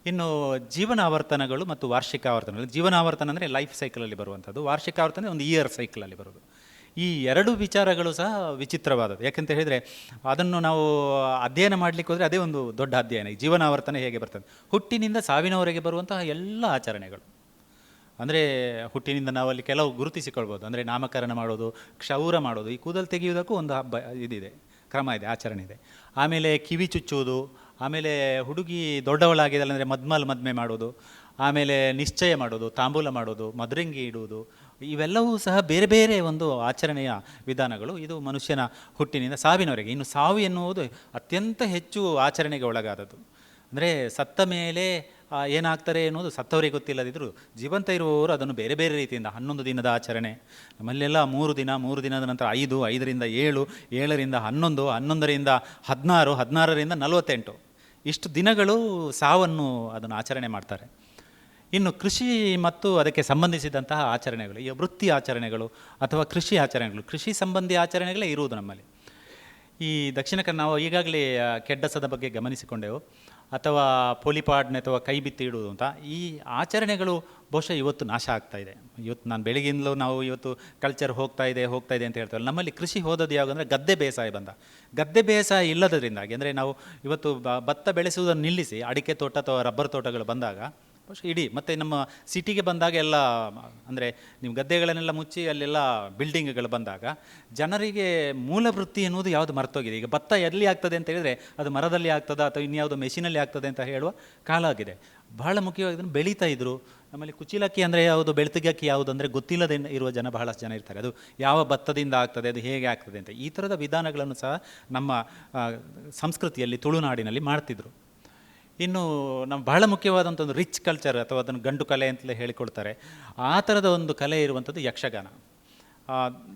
B: ಇನ್ನು ಜೀವನ ಆವರ್ತನಗಳು ಮತ್ತು ವಾರ್ಷಿಕ ಆವರ್ತನಗಳು. ಜೀವನ ಆವರ್ತನ ಅಂದರೆ ಲೈಫ್ ಸೈಕಲಲ್ಲಿ ಬರುವಂಥದ್ದು, ವಾರ್ಷಿಕ ಆವರ್ತನ ಒಂದು ಇಯರ್ ಸೈಕಲಲ್ಲಿ ಬರೋದು. ಈ ಎರಡು ವಿಚಾರಗಳು ಸಹ ವಿಚಿತ್ರವಾದದ್ದು. ಯಾಕೆಂತ ಹೇಳಿದರೆ ಅದನ್ನು ನಾವು ಅಧ್ಯಯನ ಮಾಡಲಿಕ್ಕೆ ಹೋದರೆ ಅದೇ ಒಂದು ದೊಡ್ಡ ಅಧ್ಯಯನ. ಈ ಜೀವನ ಆವರ್ತನ ಹೇಗೆ ಬರ್ತದೆ, ಹುಟ್ಟಿನಿಂದ ಸಾವಿನವರೆಗೆ ಬರುವಂತಹ ಎಲ್ಲ ಆಚರಣೆಗಳು. ಅಂದರೆ ಹುಟ್ಟಿನಿಂದ ನಾವಲ್ಲಿ ಕೆಲವು ಗುರುತಿಸಿಕೊಳ್ಬೋದು. ಅಂದರೆ ನಾಮಕರಣ ಮಾಡೋದು, ಕ್ಷೌರ ಮಾಡೋದು, ಈ ಕೂದಲು ತೆಗೆಯುವುದಕ್ಕೂ ಒಂದು ಹಬ್ಬ ಇದಿದೆ, ಕ್ರಮ ಇದೆ, ಆಚರಣೆ ಇದೆ. ಆಮೇಲೆ ಕಿವಿ ಚುಚ್ಚುವುದು, ಆಮೇಲೆ ಹುಡುಗಿ ದೊಡ್ಡವಳಾಗಿದ್ದಲ್ಲ ಅಂದರೆ ಮದ್ಮೆ ಮಾಡೋದು, ಆಮೇಲೆ ನಿಶ್ಚಯ ಮಾಡೋದು, ತಾಂಬೂಲ ಮಾಡೋದು, ಮದರಂಗಿ ಇಡುವುದು, ಇವೆಲ್ಲವೂ ಸಹ ಬೇರೆ ಬೇರೆ ಒಂದು ಆಚರಣೆಯ ವಿಧಾನಗಳು. ಇದು ಮನುಷ್ಯನ ಹುಟ್ಟಿನಿಂದ ಸಾವಿನವರೆಗೆ. ಇನ್ನು ಸಾವು ಎನ್ನುವುದು ಅತ್ಯಂತ ಹೆಚ್ಚು ಆಚರಣೆಗೆ ಒಳಗಾದದ್ದು. ಅಂದರೆ ಸತ್ತ ಮೇಲೆ ಏನಾಗ್ತಾರೆ ಎನ್ನುವುದು ಸತ್ತವರಿಗೆ ಗೊತ್ತಿಲ್ಲದಿದ್ದರೂ ಜೀವಂತ ಇರುವವರು ಅದನ್ನು ಬೇರೆ ಬೇರೆ ರೀತಿಯಿಂದ 11 ದಿನದ ಆಚರಣೆ, ನಮ್ಮಲ್ಲೆಲ್ಲ 3 ದಿನ, 3 ದಿನದ ನಂತರ 5, 5ರಿಂದ 7, 7ರಿಂದ 11, 11ರಿಂದ 16, 16ರಿಂದ 48 ಇಷ್ಟು ದಿನಗಳು ಸಾವನ್ನು ಅದನ್ನು ಆಚರಣೆ ಮಾಡ್ತಾರೆ. ಇನ್ನು ಕೃಷಿ ಮತ್ತು ಅದಕ್ಕೆ ಸಂಬಂಧಿಸಿದಂತಹ ಆಚರಣೆಗಳು, ಈ ವೃತ್ತಿ ಆಚರಣೆಗಳು ಅಥವಾ ಕೃಷಿ ಆಚರಣೆಗಳು, ಕೃಷಿ ಸಂಬಂಧಿ ಆಚರಣೆಗಳೇ ಇರುವುದು ನಮ್ಮಲ್ಲಿ. ಈ ದಕ್ಷಿಣ ಕನ್ನಡ ನಾವು ಈಗಾಗಲೇ ಕೆಡ್ಡಸದ ಬಗ್ಗೆ ಗಮನಿಸಿಕೊಂಡೆವು, ಅಥವಾ ಪೋಲಿಪಾಡ್ನೆ ಅಥವಾ ಕೈ ಬಿತ್ತಿ ಇಡುವುದು ಅಂತ. ಈ ಆಚರಣೆಗಳು ಬಹುಶಃ ಇವತ್ತು ನಾಶ ಆಗ್ತಾ ಇದೆ. ಇವತ್ತು ನಾನು ಬೆಳಗಿಂದಲೂ ನಾವು ಇವತ್ತು ಕಲ್ಚರ್ ಹೋಗ್ತಾ ಇದೆ ಅಂತ ಹೇಳ್ತೇವೆ. ನಮ್ಮಲ್ಲಿ ಕೃಷಿ ಹೋದದ್ದು ಯಾವಾಗಂದರೆ ಗದ್ದೆ ಬೇಸಾಯ ಬಂದ. ಗದ್ದೆ ಬೇಸಾಯ ಇಲ್ಲದರಿಂದಾಗಿ, ಅಂದರೆ ನಾವು ಇವತ್ತು ಭತ್ತ ಬೆಳೆಸುವುದನ್ನು ನಿಲ್ಲಿಸಿ ಅಡಿಕೆ ತೋಟ ಅಥವಾ ರಬ್ಬರ್ ತೋಟಗಳು ಬಂದಾಗ ಬಹುಶಃ ಇಡೀ ಮತ್ತು ನಮ್ಮ ಸಿಟಿಗೆ ಬಂದಾಗ ಎಲ್ಲ, ಅಂದರೆ ನೀವು ಗದ್ದೆಗಳನ್ನೆಲ್ಲ ಮುಚ್ಚಿ ಅಲ್ಲೆಲ್ಲ ಬಿಲ್ಡಿಂಗ್ಗಳು ಬಂದಾಗ ಜನರಿಗೆ ಮೂಲ ವೃತ್ತಿ ಎನ್ನುವುದು ಯಾವುದು ಮರ್ತೋಗಿದೆ. ಈಗ ಭತ್ತ ಎಲ್ಲಿ ಆಗ್ತದೆ ಅಂತ ಹೇಳಿದರೆ ಅದು ಮರದಲ್ಲಿ ಆಗ್ತದೆ ಅಥವಾ ಇನ್ಯಾವುದೋ ಮೆಷಿನಲ್ಲಿ ಆಗ್ತದೆ ಅಂತ ಹೇಳುವ ಕಾಲ ಆಗಿದೆ. ಬಹಳ ಮುಖ್ಯವಾಗಿ ಇದನ್ನು ಬೆಳೀತಾ ಇದ್ದರು. ನಮ್ಮಲ್ಲಿ ಕುಚಿಲಕ್ಕಿ ಅಂದರೆ ಯಾವುದು, ಬೆಳ್ತಿಗಕ್ಕಿ ಯಾವುದು ಅಂದರೆ ಗೊತ್ತಿಲ್ಲದೆ ಇರುವ ಜನ ಬಹಳಷ್ಟು ಜನ ಇರ್ತಾರೆ. ಅದು ಯಾವ ಭತ್ತದಿಂದ ಆಗ್ತದೆ, ಅದು ಹೇಗೆ ಆಗ್ತದೆ ಅಂತ ಈ ಥರದ ವಿಧಾನಗಳನ್ನು ಸಹ ನಮ್ಮ ಸಂಸ್ಕೃತಿಯಲ್ಲಿ, ತುಳುನಾಡಿನಲ್ಲಿ ಮಾಡ್ತಿದ್ರು. ಇನ್ನು ನಮ್ಮ ಬಹಳ ಮುಖ್ಯವಾದಂಥ ಒಂದು ರಿಚ್ ಕಲ್ಚರ್ ಅಥವಾ ಅದನ್ನು ಗಂಡು ಕಲೆ ಅಂತಲೇ ಹೇಳಿಕೊಳ್ತಾರೆ. ಆ ಥರದ ಒಂದು ಕಲೆ ಇರುವಂಥದ್ದು ಯಕ್ಷಗಾನ.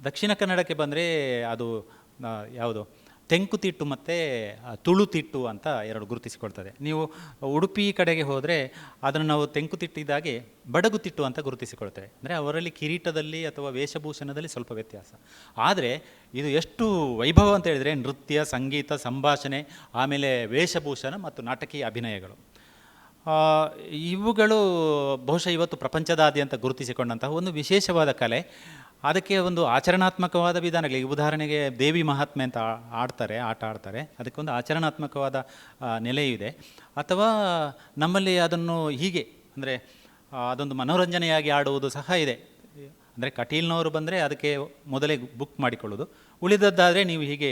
B: ದಕ್ಷಿಣ ಕನ್ನಡಕ್ಕೆ ಬಂದರೆ ಅದು ಯಾವುದು, ತೆಂಕುತಿಟ್ಟು ಮತ್ತು ತುಳುತಿಟ್ಟು ಅಂತ ಎರಡು ಗುರುತಿಸಿಕೊಳ್ತದೆ. ನೀವು ಉಡುಪಿ ಕಡೆಗೆ ಹೋದರೆ ಅದನ್ನು ನಾವು ತೆಂಕುತಿಟ್ಟಿದ್ದಾಗೆ ಬಡಗುತಿಟ್ಟು ಅಂತ ಗುರುತಿಸಿಕೊಳ್ತೇವೆ. ಅಂದರೆ ಅವರಲ್ಲಿ ಕಿರೀಟದಲ್ಲಿ ಅಥವಾ ವೇಷಭೂಷಣದಲ್ಲಿ ಸ್ವಲ್ಪ ವ್ಯತ್ಯಾಸ. ಆದರೆ ಇದು ಎಷ್ಟು ವೈಭವ ಅಂತ ಹೇಳಿದರೆ ನೃತ್ಯ, ಸಂಗೀತ, ಸಂಭಾಷಣೆ, ಆಮೇಲೆ ವೇಷಭೂಷಣ ಮತ್ತು ನಾಟಕೀಯ ಅಭಿನಯಗಳು, ಇವುಗಳು ಬಹುಶಃ ಇವತ್ತು ಪ್ರಪಂಚದಾದ್ಯಂತ ಗುರುತಿಸಿಕೊಂಡಂತಹ ಒಂದು ವಿಶೇಷವಾದ ಕಲೆ. ಅದಕ್ಕೆ ಒಂದು ಆಚರಣಾತ್ಮಕವಾದ ವಿಧಾನಗಳು, ಉದಾಹರಣೆಗೆ ದೇವಿ ಮಹಾತ್ಮೆ ಅಂತ ಆಟ ಆಡ್ತಾರೆ, ಅದಕ್ಕೊಂದು ಆಚರಣಾತ್ಮಕವಾದ ನೆಲೆಯೂ ಇದೆ. ಅಥವಾ ನಮ್ಮಲ್ಲಿ ಅದನ್ನು ಹೀಗೆ ಅಂದರೆ ಅದೊಂದು ಮನೋರಂಜನೆಯಾಗಿ ಆಡುವುದು ಸಹ ಇದೆ. ಅಂದರೆ ಕಟೀಲ್ನವರು ಬಂದರೆ ಅದಕ್ಕೆ ಮೊದಲೇ ಬುಕ್ ಮಾಡಿಕೊಳ್ಳೋದು, ಉಳಿದದ್ದಾದರೆ ನೀವು ಹೀಗೆ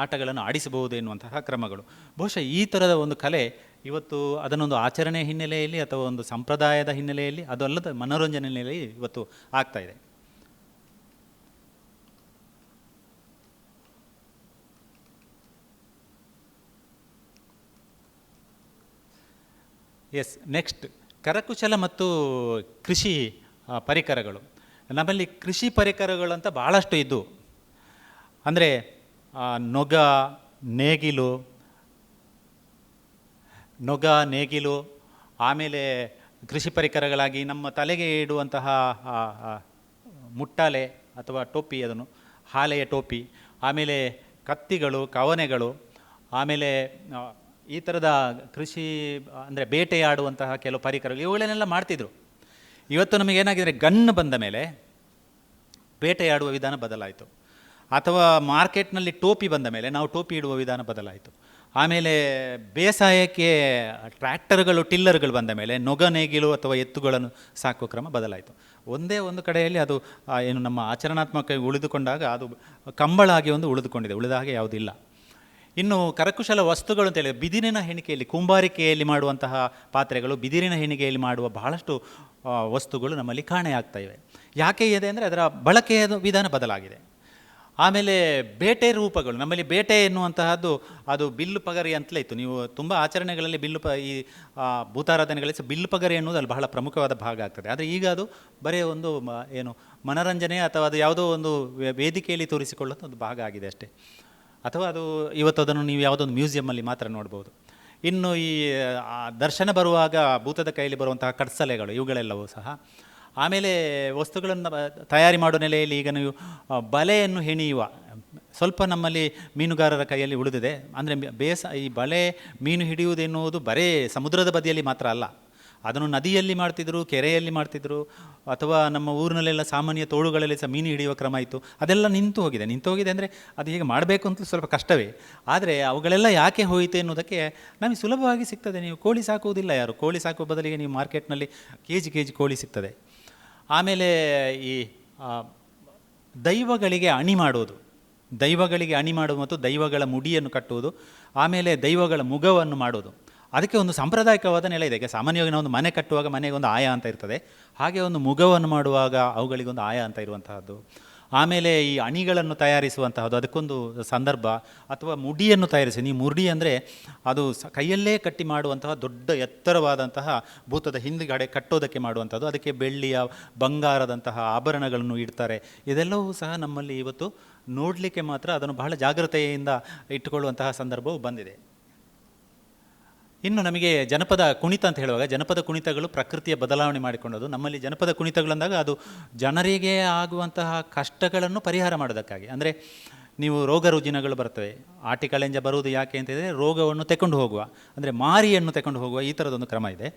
B: ಆಟಗಳನ್ನು ಆಡಿಸಬಹುದು ಎನ್ನುವಂತಹ ಕ್ರಮಗಳು. ಬಹುಶಃ ಈ ಥರದ ಒಂದು ಕಲೆ ಇವತ್ತು ಅದನ್ನೊಂದು ಆಚರಣೆ ಹಿನ್ನೆಲೆಯಲ್ಲಿ ಅಥವಾ ಒಂದು ಸಂಪ್ರದಾಯದ ಹಿನ್ನೆಲೆಯಲ್ಲಿ, ಅದು ಅಲ್ಲದ ಮನೋರಂಜನೆ ಹಿನ್ನೆಲೆಯಲ್ಲಿ ಇವತ್ತು ಆಗ್ತಾಯಿದೆ. ನೆಕ್ಸ್ಟ್ ಕರಕುಶಲ ಮತ್ತು ಕೃಷಿ ಪರಿಕರಗಳು. ನಮ್ಮಲ್ಲಿ ಕೃಷಿ ಪರಿಕರಗಳಂತ ಭಾಳಷ್ಟು ಇದ್ದು, ಅಂದರೆ ನೊಗ, ನೇಗಿಲು, ಆಮೇಲೆ ಕೃಷಿ ಪರಿಕರಗಳಾಗಿ ನಮ್ಮ ತಲೆಗೆ ಇಡುವಂತಹ ಮುಟ್ಟಾಲೆ ಅಥವಾ ಟೋಪಿ, ಅದನ್ನು ಹಾಲೆಯ ಟೋಪಿ, ಆಮೇಲೆ ಕತ್ತಿಗಳು, ಕವನೆಗಳು, ಆಮೇಲೆ ಈ ಥರದ ಕೃಷಿ ಅಂದರೆ ಬೇಟೆಯಾಡುವಂತಹ ಕೆಲವು ಪರಿಕರಗಳು, ಇವುಗಳನ್ನೆಲ್ಲ ಮಾಡ್ತಿದ್ರು. ಇವತ್ತು ನಮಗೇನಾಗಿದ್ರೆ ಗನ್ ಬಂದ ಮೇಲೆ ಬೇಟೆಯಾಡುವ ವಿಧಾನ ಬದಲಾಯಿತು, ಅಥವಾ ಮಾರ್ಕೆಟ್ನಲ್ಲಿ ಟೋಪಿ ಬಂದ ಮೇಲೆ ನಾವು ಟೋಪಿ ಇಡುವ ವಿಧಾನ ಬದಲಾಯಿತು. ಆಮೇಲೆ ಬೇಸಾಯಕ್ಕೆ ಟ್ರ್ಯಾಕ್ಟರ್ಗಳು, ಟಿಲ್ಲರ್ಗಳು ಬಂದ ಮೇಲೆ ನೊಗನೇಗಿಲು ಅಥವಾ ಎತ್ತುಗಳನ್ನು ಸಾಕುವ ಕ್ರಮ ಬದಲಾಯಿತು. ಒಂದೇ ಒಂದು ಕಡೆಯಲ್ಲಿ ಅದು ಏನು ನಮ್ಮ ಆಚರಣಾತ್ಮಕ ಉಳಿದುಕೊಂಡಾಗ ಅದು ಕಂಬಳಾಗಿ ಒಂದು ಉಳಿದುಕೊಂಡಿದೆ, ಉಳಿದ ಹಾಗೆ ಯಾವುದಿಲ್ಲ. ಇನ್ನು ಕರಕುಶಲ ವಸ್ತುಗಳು ಅಂತ ಹೇಳಿದರೆ ಬಿದಿರಿನ ಹೆಣಿಕೆಯಲ್ಲಿ, ಕುಂಬಾರಿಕೆಯಲ್ಲಿ ಮಾಡುವಂತಹ ಪಾತ್ರೆಗಳು, ಬಿದಿರಿನ ಹೆಣಿಕೆಯಲ್ಲಿ ಮಾಡುವ ಬಹಳಷ್ಟು ವಸ್ತುಗಳು ನಮ್ಮಲ್ಲಿ ಕಾಣೆಯಾಗ್ತಾ ಇವೆ. ಯಾಕೆ ಇದೆ ಅಂದರೆ ಅದರ ಬಳಕೆಯ ವಿಧಾನ ಬದಲಾಗಿದೆ. ಆಮೇಲೆ ಬೇಟೆ ರೂಪಗಳು, ನಮ್ಮಲ್ಲಿ ಬೇಟೆ ಎನ್ನುವಂತಹದ್ದು ಅದು ಬಿಲ್ಲು ಪಗರಿ ಅಂತಲೇ ಇತ್ತು. ನೀವು ತುಂಬ ಆಚರಣೆಗಳಲ್ಲಿ ಈ ಭೂತಾರಾಧನೆಗಳಲ್ಲಿ ಬಿಲ್ಲು ಪಗರಿ ಎನ್ನುವುದು ಅಲ್ಲಿ ಬಹಳ ಪ್ರಮುಖವಾದ ಭಾಗ ಆಗ್ತದೆ. ಆದರೆ ಈಗ ಅದು ಬರೀ ಒಂದು ಏನು ಮನರಂಜನೆ ಅಥವಾ ಅದು ಯಾವುದೋ ಒಂದು ವೇದಿಕೆಯಲ್ಲಿ ತೋರಿಸಿಕೊಳ್ಳೋದು ಒಂದು ಭಾಗ ಆಗಿದೆ ಅಷ್ಟೇ. ಅಥವಾ ಅದು ಇವತ್ತು ಅದನ್ನು ನೀವು ಯಾವುದೋ ಒಂದು ಮ್ಯೂಸಿಯಮ್ಮಲ್ಲಿ ಮಾತ್ರ ನೋಡ್ಬೋದು. ಇನ್ನು ಈ ದರ್ಶನ ಬರುವಾಗ ಭೂತದ ಕೈಯಲ್ಲಿ ಬರುವಂತಹ ಕಡ್ಸಲೆಗಳು, ಇವುಗಳೆಲ್ಲವೂ ಸಹ. ಆಮೇಲೆ ವಸ್ತುಗಳನ್ನು ತಯಾರಿ ಮಾಡೋ ನೆಲೆಯಲ್ಲಿ ಈಗ ನೀವು ಬಲೆಯನ್ನು ಹೆಣೆಯುವ ಸ್ವಲ್ಪ ನಮ್ಮಲ್ಲಿ ಮೀನುಗಾರರ ಕೈಯಲ್ಲಿ ಉಳಿದಿದೆ. ಅಂದರೆ ಈ ಬಲೆ ಮೀನು ಹಿಡಿಯುವುದೆನ್ನುವುದು ಬರೇ ಸಮುದ್ರದ ಬದಿಯಲ್ಲಿ ಮಾತ್ರ ಅಲ್ಲ, ಅದನ್ನು ನದಿಯಲ್ಲಿ ಮಾಡ್ತಿದ್ರು, ಕೆರೆಯಲ್ಲಿ ಮಾಡ್ತಿದ್ರು, ಅಥವಾ ನಮ್ಮ ಊರಿನಲ್ಲೆಲ್ಲ ಸಾಮಾನ್ಯ ತೋಳುಗಳಲ್ಲಿ ಸಹ ಮೀನು ಹಿಡಿಯುವ ಕ್ರಮ ಇತ್ತು. ಅದೆಲ್ಲ ನಿಂತು ಹೋಗಿದೆ ಅಂದರೆ ಅದು ಹೀಗೆ ಮಾಡಬೇಕು ಅಂತ ಸ್ವಲ್ಪ ಕಷ್ಟವೇ. ಆದರೆ ಅವುಗಳೆಲ್ಲ ಯಾಕೆ ಹೋಯಿತು ಎನ್ನುವುದಕ್ಕೆ ನಮಗೆ ಸುಲಭವಾಗಿ ಸಿಗ್ತದೆ. ನೀವು ಕೋಳಿ ಸಾಕುವುದಿಲ್ಲ, ಯಾರು ಕೋಳಿ ಸಾಕುವ ಬದಲಿಗೆ ನೀವು ಮಾರ್ಕೆಟ್ನಲ್ಲಿ ಕೆ ಜಿ ಕೋಳಿ ಸಿಗ್ತದೆ. ಆಮೇಲೆ ಈ ದೈವಗಳಿಗೆ ಅಣಿ ಮಾಡುವುದು, ಮತ್ತು ದೈವಗಳ ಮುಡಿಯನ್ನು ಕಟ್ಟುವುದು, ಆಮೇಲೆ ದೈವಗಳ ಮುಖವನ್ನು ಮಾಡುವುದು, ಅದಕ್ಕೆ ಒಂದು ಸಾಂಪ್ರದಾಯಿಕವಾದ ನೆಲೆ ಇದೆ. ಈಗ ಸಾಮಾನ್ಯವಾಗಿ ನಾವು ಒಂದು ಮನೆ ಕಟ್ಟುವಾಗ ಮನೆಗೆ ಒಂದು ಆಯ ಅಂತ ಇರ್ತದೆ, ಹಾಗೆ ಒಂದು ಮುಖವನ್ನು ಮಾಡುವಾಗ ಅವುಗಳಿಗೊಂದು ಆಯ ಅಂತ ಇರುವಂತಹದ್ದು. ಆಮೇಲೆ ಈ ಅಣಿಗಳನ್ನು ತಯಾರಿಸುವಂತಹದ್ದು, ಅದಕ್ಕೊಂದು ಸಂದರ್ಭ. ಅಥವಾ ಮುಡಿಯನ್ನು ನೀವು ಮುಡಿ ಅಂದರೆ ಅದು ಕೈಯಲ್ಲೇ ಕಟ್ಟಿ ಮಾಡುವಂತಹ ದೊಡ್ಡ ಎತ್ತರವಾದಂತಹ ಭೂತದ ಹಿಂದುಗಡೆ ಕಟ್ಟೋದಕ್ಕೆ ಮಾಡುವಂಥದ್ದು, ಅದಕ್ಕೆ ಬೆಳ್ಳಿಯ ಬಂಗಾರದಂತಹ ಆಭರಣಗಳನ್ನು ಇಡ್ತಾರೆ. ಇದೆಲ್ಲವೂ ಸಹ ನಮ್ಮಲ್ಲಿ ಇವತ್ತು ನೋಡಲಿಕ್ಕೆ ಮಾತ್ರ, ಅದನ್ನು ಬಹಳ ಜಾಗ್ರತೆಯಿಂದ ಇಟ್ಟುಕೊಳ್ಳುವಂತಹ ಸಂದರ್ಭವು ಬಂದಿದೆ. ಇನ್ನು ನಮಗೆ ಜನಪದ ಕುಣಿತ ಅಂತ ಹೇಳುವಾಗ, ಜನಪದ ಕುಣಿತಗಳು ಪ್ರಕೃತಿಯ ಬದಲಾವಣೆ ಮಾಡಿಕೊಂಡದು. ನಮ್ಮಲ್ಲಿ ಜನಪದ ಕುಣಿತಗಳಂದಾಗ ಅದು ಜನರಿಗೆ ಆಗುವಂತಹ ಕಷ್ಟಗಳನ್ನು ಪರಿಹಾರ ಮಾಡೋದಕ್ಕಾಗಿ. ಅಂದರೆ ನೀವು ರೋಗ ರುಜಿನಗಳು ಬರ್ತವೆ, ಆಟಿಕಳೆಂಜ ಬರುವುದು ಯಾಕೆ ಅಂತ ಹೇಳಿದರೆ ರೋಗವನ್ನು ತೆಕೊಂಡು ಹೋಗುವ, ಅಂದರೆ ಮಾರಿಯನ್ನು ತೆಕೊಂಡು ಹೋಗುವ ಈ ಥರದೊಂದು ಕ್ರಮ ಇದೆ.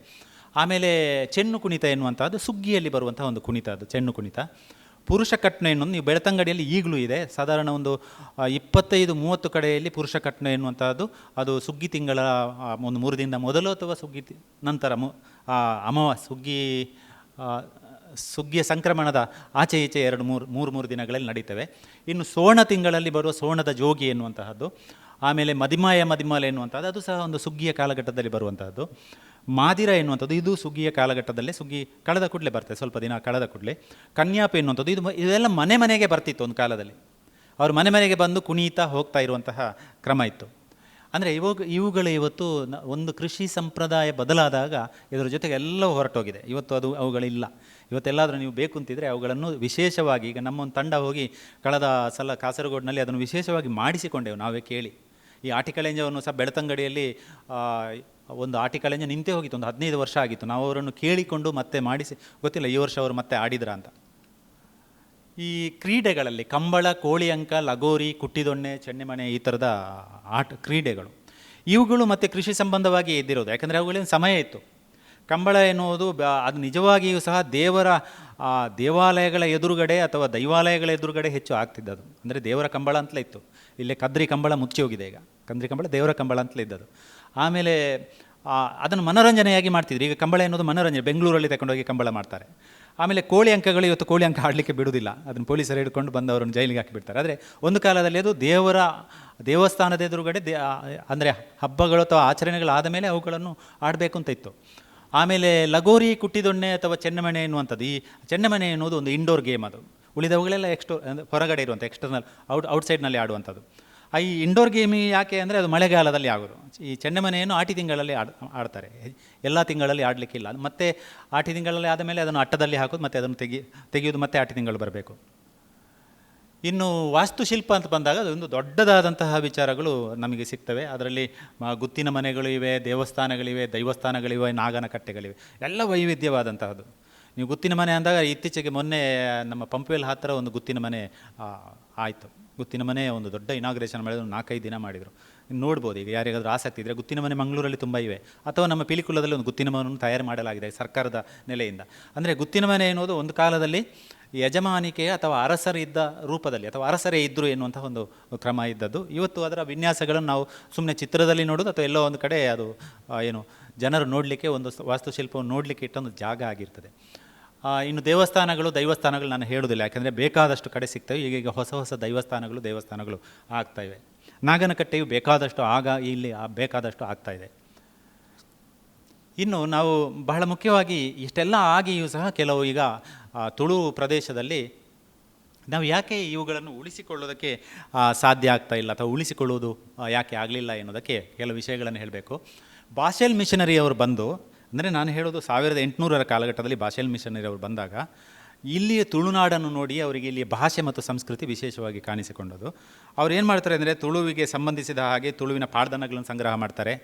B: ಆಮೇಲೆ ಚೆನ್ನು ಕುಣಿತ ಎನ್ನುವಂಥದ್ದು ಸುಗ್ಗಿಯಲ್ಲಿ ಬರುವಂತಹ ಒಂದು ಕುಣಿತ, ಅದು ಚೆನ್ನು ಕುಣಿತ. ಪುರುಷ ಕಟ್ನೆ ಎನ್ನುವುದು ನೀವು ಬೆಳ್ತಂಗಡಿಯಲ್ಲಿ ಈಗಲೂ ಇದೆ, ಸಾಧಾರಣ ಒಂದು 25-30 ಕಡೆಯಲ್ಲಿ ಪುರುಷ ಕಟ್ನೆ ಎನ್ನುವಂಥದ್ದು ಅದು ಸುಗ್ಗಿ ತಿಂಗಳ ಒಂದು 3 ದಿನದ ಮೊದಲು ಅಥವಾ ಸುಗ್ಗಿ ನಂತರ ಸುಗ್ಗಿಯ ಸಂಕ್ರಮಣದ ಆಚೆ ಈಚೆ 2-3 ದಿನಗಳಲ್ಲಿ ನಡೀತವೆ. ಇನ್ನು ಸೋಣ ತಿಂಗಳಲ್ಲಿ ಬರುವ ಸೋಣದ ಜೋಗಿ ಎನ್ನುವಂತಹದ್ದು, ಆಮೇಲೆ ಮದಿಮಾಲೆ ಎನ್ನುವಂಥದ್ದು, ಅದು ಸಹ ಒಂದು ಸುಗ್ಗಿಯ ಕಾಲಘಟ್ಟದಲ್ಲಿ ಬರುವಂತಹದ್ದು. ಮಾದಿರ ಎನ್ನುವಂಥದ್ದು ಇದು ಸುಗ್ಗಿಯ ಕಾಲಘಟ್ಟದಲ್ಲೇ, ಸುಗ್ಗಿ ಕಳೆದ ಕೂಡಲೇ ಬರ್ತದೆ, ಸ್ವಲ್ಪ ದಿನ ಕಳೆದ ಕೂಡಲೇ. ಕನ್ಯಾಪ ಎನ್ನುವಂಥದ್ದು ಇದೆಲ್ಲ ಮನೆಗೆ ಬರ್ತಿತ್ತು ಒಂದು ಕಾಲದಲ್ಲಿ. ಅವರು ಮನೆಗೆ ಬಂದು ಕುಣಿತಾ ಹೋಗ್ತಾ ಇರುವಂತಹ ಕ್ರಮ ಇತ್ತು. ಅಂದರೆ ಇವುಗಳು ಇವತ್ತು ಒಂದು ಕೃಷಿ ಸಂಪ್ರದಾಯ ಬದಲಾದಾಗ ಇದರ ಜೊತೆಗೆ ಎಲ್ಲವೂ ಹೊರಟೋಗಿದೆ. ಇವತ್ತು ಅವುಗಳಿಲ್ಲ. ಇವತ್ತೆಲ್ಲಾದರೂ ನೀವು ಬೇಕು ಅಂತಿದ್ರೆ ಅವುಗಳನ್ನು ವಿಶೇಷವಾಗಿ, ಈಗ ನಮ್ಮ ಒಂದು ತಂಡ ಹೋಗಿ ಕಳೆದ ಸಲ ಕಾಸರಗೋಡಿನಲ್ಲಿ ಅದನ್ನು ವಿಶೇಷವಾಗಿ ಮಾಡಿಸಿಕೊಂಡೆವು ನಾವೇ ಕೇಳಿ. ಈ ಆಟಿಕಳೆಂಜವನ್ನು ಸಹ ಬೆಳ್ತಂಗಡಿಯಲ್ಲಿ ಒಂದು ಆಟಿಕಳೆಂಜ ನಿಂತೇ ಹೋಗಿತ್ತು, ಒಂದು 15 ವರ್ಷ ಆಗಿತ್ತು. ನಾವು ಅವರನ್ನು ಕೇಳಿಕೊಂಡು ಮತ್ತೆ ಮಾಡಿಸಿ, ಗೊತ್ತಿಲ್ಲ ಈ ವರ್ಷ ಅವರು ಮತ್ತೆ ಆಡಿದ್ರ ಅಂತ. ಈ ಕ್ರೀಡೆಗಳಲ್ಲಿ ಕಂಬಳ, ಕೋಳಿ ಅಂಕ, ಲಗೋರಿ, ಕುಟ್ಟಿದೊಣ್ಣೆ, ಚೆನ್ನೆಮಣೆ ಈ ಥರದ ಕ್ರೀಡೆಗಳು, ಇವುಗಳು ಮತ್ತು ಕೃಷಿ ಸಂಬಂಧವಾಗಿ ಇದ್ದಿರೋದು. ಯಾಕಂದರೆ ಅವುಗಳಿಂದ ಸಮಯ ಇತ್ತು. ಕಂಬಳ ಎನ್ನುವುದು ಅದು ನಿಜವಾಗಿಯೂ ಸಹ ದೇವಾಲಯಗಳ ಎದುರುಗಡೆ ಅಥವಾ ದೈವಾಲಯಗಳ ಎದುರುಗಡೆ ಹೆಚ್ಚು ಆಗ್ತಿದ್ದದು. ಅಂದರೆ ದೇವರ ಕಂಬಳ ಅಂತಲೇ ಇತ್ತು. ಇಲ್ಲೇ ಕದ್ರಿ ಕಂಬಳ ಮುಚ್ಚಿ ಹೋಗಿದೆ, ಈಗ ಕದ್ರಿ ಕಂಬಳ ದೇವರ ಕಂಬಳ ಅಂತಲೇ ಇದ್ದದು. ಆಮೇಲೆ ಅದನ್ನು ಮನೋರಂಜನೆಯಾಗಿ ಮಾಡ್ತಿದ್ರು. ಈಗ ಕಂಬಳ ಎನ್ನುವುದು ಮನೋರಂಜನೆ, ಬೆಂಗಳೂರಲ್ಲಿ ತಗೊಂಡೋಗಿ ಕಂಬಳ ಮಾಡ್ತಾರೆ. ಆಮೇಲೆ ಕೋಳಿ ಅಂಕಗಳು, ಇವತ್ತು ಕೋಳಿ ಅಂಕ ಆಡಲಿಕ್ಕೆ ಬಿಡುವುದಿಲ್ಲ, ಅದನ್ನು ಪೊಲೀಸರು ಹಿಡ್ಕೊಂಡು ಬಂದವರನ್ನು ಜೈಲಿಗೆ ಹಾಕಿಬಿಡ್ತಾರೆ. ಆದರೆ ಒಂದು ಕಾಲದಲ್ಲಿ ಅದು ದೇವಸ್ಥಾನದ ಎದುರುಗಡೆ ಅಂದರೆ ಹಬ್ಬಗಳು ಅಥವಾ ಆಚರಣೆಗಳಾದ ಮೇಲೆ ಅವುಗಳನ್ನು ಆಡಬೇಕು ಅಂತ ಇತ್ತು. ಆಮೇಲೆ ಲಗೋರಿ, ಕುಟ್ಟಿದೊಣ್ಣೆ ಅಥವಾ ಚೆನ್ನೆಮಣೆ ಎನ್ನುವಂಥದ್ದು, ಈ ಚೆನ್ನೆಮಣೆ ಎನ್ನುವುದು ಒಂದು ಇಂಡೋರ್ ಗೇಮ್. ಅದು ಉಳಿದವುಗಳೆಲ್ಲ ಹೊರಗಡೆ ಇರುವಂಥ ಎಕ್ಸ್ಟರ್ನಲ್ ಔಟ್ಸೈಡ್ನಲ್ಲಿ ಆಡುವಂಥದ್ದು. ಈ ಇಂಡೋರ್ ಗೇಮ್ ಯಾಕೆ ಅಂದರೆ ಅದು ಮಳೆಗಾಲದಲ್ಲಿ ಆಗೋದು. ಈ ಚೆನ್ನೆಮನೆಯನ್ನು ಆಟಿ ತಿಂಗಳಲ್ಲಿ ಆಡ್ತಾರೆ, ಎಲ್ಲ ತಿಂಗಳಲ್ಲಿ ಆಡಲಿಕ್ಕಿಲ್ಲ. ಮತ್ತು ಆಟಿ ತಿಂಗಳಲ್ಲಿ ಆದ ಮೇಲೆ ಅದನ್ನು ಅಟ್ಟದಲ್ಲಿ ಹಾಕೋದು, ಮತ್ತು ಅದನ್ನು ತೆಗೆಯೋದು, ಮತ್ತೆ ಆಟಿ ತಿಂಗಳು ಬರಬೇಕು. ಇನ್ನು ವಾಸ್ತುಶಿಲ್ಪ ಅಂತ ಬಂದಾಗ ಅದೊಂದು ದೊಡ್ಡದಾದಂತಹ ವಿಚಾರಗಳು ನಮಗೆ ಸಿಗ್ತವೆ. ಅದರಲ್ಲಿ ಗುತ್ತಿನ ಮನೆಗಳು ಇವೆ, ದೇವಸ್ಥಾನಗಳಿವೆ, ದೈವಸ್ಥಾನಗಳಿವೆ, ನಾಗನ ಕಟ್ಟೆಗಳಿವೆ, ಎಲ್ಲ ವೈವಿಧ್ಯವಾದಂತಹದ್ದು. ನೀವು ಗುತ್ತಿನ ಮನೆ ಅಂದಾಗ ಇತ್ತೀಚೆಗೆ ಮೊನ್ನೆ ನಮ್ಮ ಪಂಪ್ವೆಲ್ ಹತ್ತಿರ ಒಂದು ಗುತ್ತಿನ ಮನೆ ಆಯಿತು. ಗುತ್ತಿನ ಮನೆ ಒಂದು ದೊಡ್ಡ ಇನಾಗ್ರೇಷನ್ ಮಾಡಿದ್ರು, 4-5 ದಿನ ಮಾಡಿದರು. ನೋಡ್ಬೋದು, ಈಗ ಯಾರಿಗಾದ್ರೂ ಆಸಕ್ತಿ ಇದ್ದರೆ ಗುತ್ತಿನ ಮನೆ ಮಂಗಳೂರಲ್ಲಿ ತುಂಬ ಇವೆ. ಅಥವಾ ನಮ್ಮ ಪಿಲಿಕುಲದಲ್ಲಿ ಒಂದು ಗುತ್ತಿನ ಮನೆಯನ್ನು ತಯಾರು ಮಾಡಲಾಗಿದೆ ಸರ್ಕಾರದ ನೆಲೆಯಿಂದ. ಅಂದರೆ ಗುತ್ತಿನ ಮನೆ ಎನ್ನುವುದು ಒಂದು ಕಾಲದಲ್ಲಿ ಯಜಮಾನಿಕೆಯ ಅಥವಾ ಅರಸರಿದ್ದ ರೂಪದಲ್ಲಿ ಅಥವಾ ಅರಸರೇ ಇದ್ದರು ಎನ್ನುವಂಥ ಒಂದು ಕ್ರಮ ಇದ್ದದ್ದು. ಇವತ್ತು ಅದರ ವಿನ್ಯಾಸಗಳನ್ನು ನಾವು ಸುಮ್ಮನೆ ಚಿತ್ರದಲ್ಲಿ ನೋಡೋದು ಅಥವಾ ಎಲ್ಲೋ ಒಂದು ಕಡೆ ಅದು ಏನು ಜನರು ನೋಡಲಿಕ್ಕೆ ಒಂದು ವಾಸ್ತುಶಿಲ್ಪವನ್ನು ನೋಡಲಿಕ್ಕೆ ಇಟ್ಟೊಂದು ಜಾಗ ಆಗಿರ್ತದೆ. ಇನ್ನು ದೈವಸ್ಥಾನಗಳು ನಾನು ಹೇಳೋದಿಲ್ಲ, ಯಾಕೆಂದರೆ ಬೇಕಾದಷ್ಟು ಕಡೆ ಸಿಗ್ತವೆ. ಈಗ ಹೊಸ ದೇವಸ್ಥಾನಗಳು ಆಗ್ತಾಯಿವೆ. ನಾಗನಕಟ್ಟೆಯು ಬೇಕಾದಷ್ಟು ಇಲ್ಲಿ ಬೇಕಾದಷ್ಟು ಆಗ್ತಾಯಿದೆ. ಇನ್ನು ನಾವು ಬಹಳ ಮುಖ್ಯವಾಗಿ ಇಷ್ಟೆಲ್ಲ ಆಗಿಯೂ ಸಹ ಕೆಲವು ಈಗ ತುಳು ಪ್ರದೇಶದಲ್ಲಿ ನಾವು ಯಾಕೆ ಇವುಗಳನ್ನು ಉಳಿಸಿಕೊಳ್ಳೋದಕ್ಕೆ ಸಾಧ್ಯ ಆಗ್ತಾ ಇಲ್ಲ ಅಥವಾ ಉಳಿಸಿಕೊಳ್ಳುವುದು ಯಾಕೆ ಆಗಲಿಲ್ಲ ಎನ್ನುವುದಕ್ಕೆ ಕೆಲವು ವಿಷಯಗಳನ್ನು ಹೇಳಬೇಕು. ಬಾಸೆಲ್ ಮಿಷನರಿ ಅವರು ಬಂದು, ಅಂದರೆ ನಾನು ಹೇಳೋದು 1800ರ ಕಾಲಘಟ್ಟದಲ್ಲಿ ಬಾಸೆಲ್ ಮಿಷನರಿ ಅವರು ಬಂದಾಗ ಇಲ್ಲಿಯ ತುಳುನಾಡನ್ನು ನೋಡಿ ಅವರಿಗೆ ಇಲ್ಲಿಯ ಭಾಷೆ ಮತ್ತು ಸಂಸ್ಕೃತಿ ವಿಶೇಷವಾಗಿ ಕಾಣಿಸಿಕೊಂಡದ್ದು. ಅವ್ರು ಏನು ಮಾಡ್ತಾರೆ ಅಂದರೆ ತುಳುವಿಗೆ ಸಂಬಂಧಿಸಿದ ಹಾಗೆ ತುಳುವಿನ ಪಾಡ್ದನಗಳನ್ನು ಸಂಗ್ರಹ ಮಾಡ್ತಾರೆ.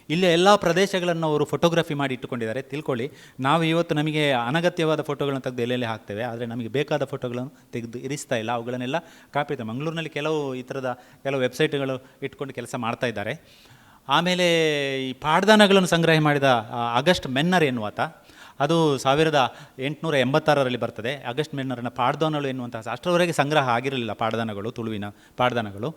B: ಇಲ್ಲಿಯ ಎಲ್ಲ ಪ್ರದೇಶಗಳನ್ನು ಅವರು ಫೋಟೋಗ್ರಫಿ ಮಾಡಿ ಇಟ್ಟುಕೊಂಡಿದ್ದಾರೆ. ತಿಳ್ಕೊಳ್ಳಿ, ನಾವು ಇವತ್ತು ನಮಗೆ ಅನಗತ್ಯವಾದ ಫೋಟೋಗಳನ್ನು ತೆಗೆದು ಎಲ್ಲೆಲ್ಲಿ ಹಾಕ್ತೇವೆ, ಆದರೆ ನಮಗೆ ಬೇಕಾದ ಫೋಟೋಗಳನ್ನು ತೆಗೆದು ಇರಿಸ್ತಾ ಇಲ್ಲ. ಅವುಗಳನ್ನೆಲ್ಲ ಕಾಪಿ ಮಂಗಳೂರಿನಲ್ಲಿ ಈ ಥರದ ಕೆಲವು ವೆಬ್ಸೈಟ್ಗಳು ಇಟ್ಕೊಂಡು ಕೆಲಸ ಮಾಡ್ತಾ ಇದ್ದಾರೆ. ಆಮೇಲೆ ಈ ಪಾಡ್ದಾನಗಳನ್ನು ಸಂಗ್ರಹ ಮಾಡಿದ ಆಗಸ್ಟ್ ಮೆನ್ನರ್ ಎನ್ನುವಾತ, ಅದು 1886ರಲ್ಲಿ ಬರ್ತದೆ. ಆಗಸ್ಟ್ ಮೆನ್ನರ್ನ ಪಾಡ್ದಾನಗಳು ಎನ್ನುವಂತಹ ಅಷ್ಟರವರೆಗೆ ಸಂಗ್ರಹ ಆಗಿರಲಿಲ್ಲ ಪಾಡ್ದಾನಗಳು, ತುಳುವಿನ ಪಾಡ್ದಾನಗಳು.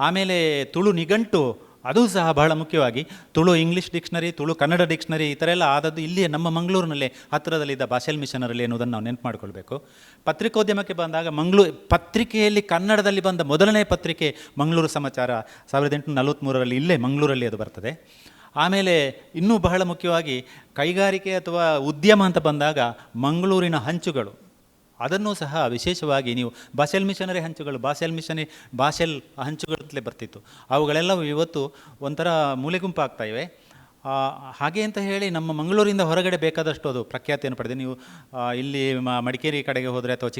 B: ಆಮೇಲೆ ತುಳು ನಿಘಂಟು, ಅದು ಸಹ ಬಹಳ ಮುಖ್ಯವಾಗಿ Tulu English dictionary, Tulu Kannada dictionary, ಈ ಥರ ಎಲ್ಲ ಆದದ್ದು ಇಲ್ಲಿಯೇ ನಮ್ಮ ಮಂಗಳೂರಿನಲ್ಲೇ ಹತ್ತಿರದಲ್ಲಿದ್ದ ಬಾಸೆಲ್ ಮಿಷನರಲ್ಲಿ ಎನ್ನುವುದನ್ನು ನಾವು ನೆನಪು ಮಾಡಿಕೊಳ್ಬೇಕು. ಪತ್ರಿಕೋದ್ಯಮಕ್ಕೆ ಬಂದಾಗ ಪತ್ರಿಕೆಯಲ್ಲಿ ಕನ್ನಡದಲ್ಲಿ ಬಂದ ಮೊದಲನೇ ಪತ್ರಿಕೆ ಮಂಗಳೂರು ಸಮಾಚಾರ 1843ರಲ್ಲಿ ಇಲ್ಲೇ ಮಂಗಳೂರಲ್ಲಿ ಅದು ಬರ್ತದೆ. ಆಮೇಲೆ ಇನ್ನೂ ಬಹಳ ಮುಖ್ಯವಾಗಿ ಕೈಗಾರಿಕೆ ಅಥವಾ ಉದ್ಯಮ ಅಂತ ಬಂದಾಗ ಮಂಗಳೂರಿನ ಹಂಚುಗಳು, ಅದನ್ನು ಸಹ ವಿಶೇಷವಾಗಿ ನೀವು ಬಾಸೆಲ್ ಮಿಷನರಿ ಹಂಚುಗಳು, ಬಾಸೆಲ್ ಹಂಚುಗಳಂತಲೇ ಬರ್ತಿತ್ತು. ಅವುಗಳೆಲ್ಲವೂ ಇವತ್ತು ಒಂಥರ ಮೂಲೆಗುಂಪಾಗ್ತಾ ಇವೆ. ಹಾಗೆ ಅಂತ ಹೇಳಿ ನಮ್ಮ ಮಂಗಳೂರಿಂದ ಹೊರಗಡೆ ಬೇಕಾದಷ್ಟು ಅದು ಪ್ರಖ್ಯಾತಿಯನ್ನು ಪಡೆದಿದೆ. ನೀವು ಇಲ್ಲಿ ಮಡಿಕೇರಿ ಕಡೆಗೆ ಹೋದರೆ ಅಥವಾ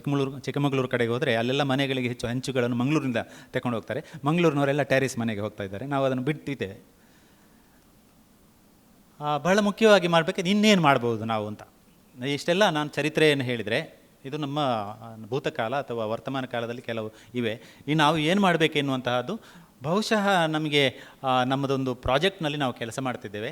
B: ಚಿಕ್ಕಮಗಳೂರು ಕಡೆಗೆ ಹೋದರೆ ಅಲ್ಲೆಲ್ಲ ಮನೆಗಳಿಗೆ ಹೆಚ್ಚು ಹಂಚುಗಳನ್ನು ಮಂಗಳೂರಿಂದ ತಗೊಂಡು ಹೋಗ್ತಾರೆ. ಮಂಗಳೂರಿನವರೆಲ್ಲ ಟ್ಯಾರಿಸ್ ಮನೆಗೆ ಹೋಗ್ತಾ ಇದ್ದಾರೆ. ನಾವು ಅದನ್ನು ಬಿಟ್ಟಿದ್ದೇವೆ. ಬಹಳ ಮುಖ್ಯವಾಗಿ ಮಾಡಬೇಕಾದ್ರೆ ಇನ್ನೇನು ಮಾಡ್ಬೋದು ನಾವು ಅಂತ. ಇಷ್ಟೆಲ್ಲ ನಾನು ಚರಿತ್ರೆಯನ್ನು ಹೇಳಿದರೆ, ಇದು ನಮ್ಮ ಭೂತಕಾಲ ಅಥವಾ ವರ್ತಮಾನ ಕಾಲದಲ್ಲಿ ಕೆಲವು ಇವೆ. ಇನ್ನು ನಾವು ಏನು ಮಾಡಬೇಕೆನ್ನುವಂತಹದ್ದು ಬಹುಶಃ ನಮಗೆ ನಮ್ಮದೊಂದು ಪ್ರಾಜೆಕ್ಟ್ನಲ್ಲಿ ನಾವು ಕೆಲಸ ಮಾಡ್ತಿದ್ದೇವೆ.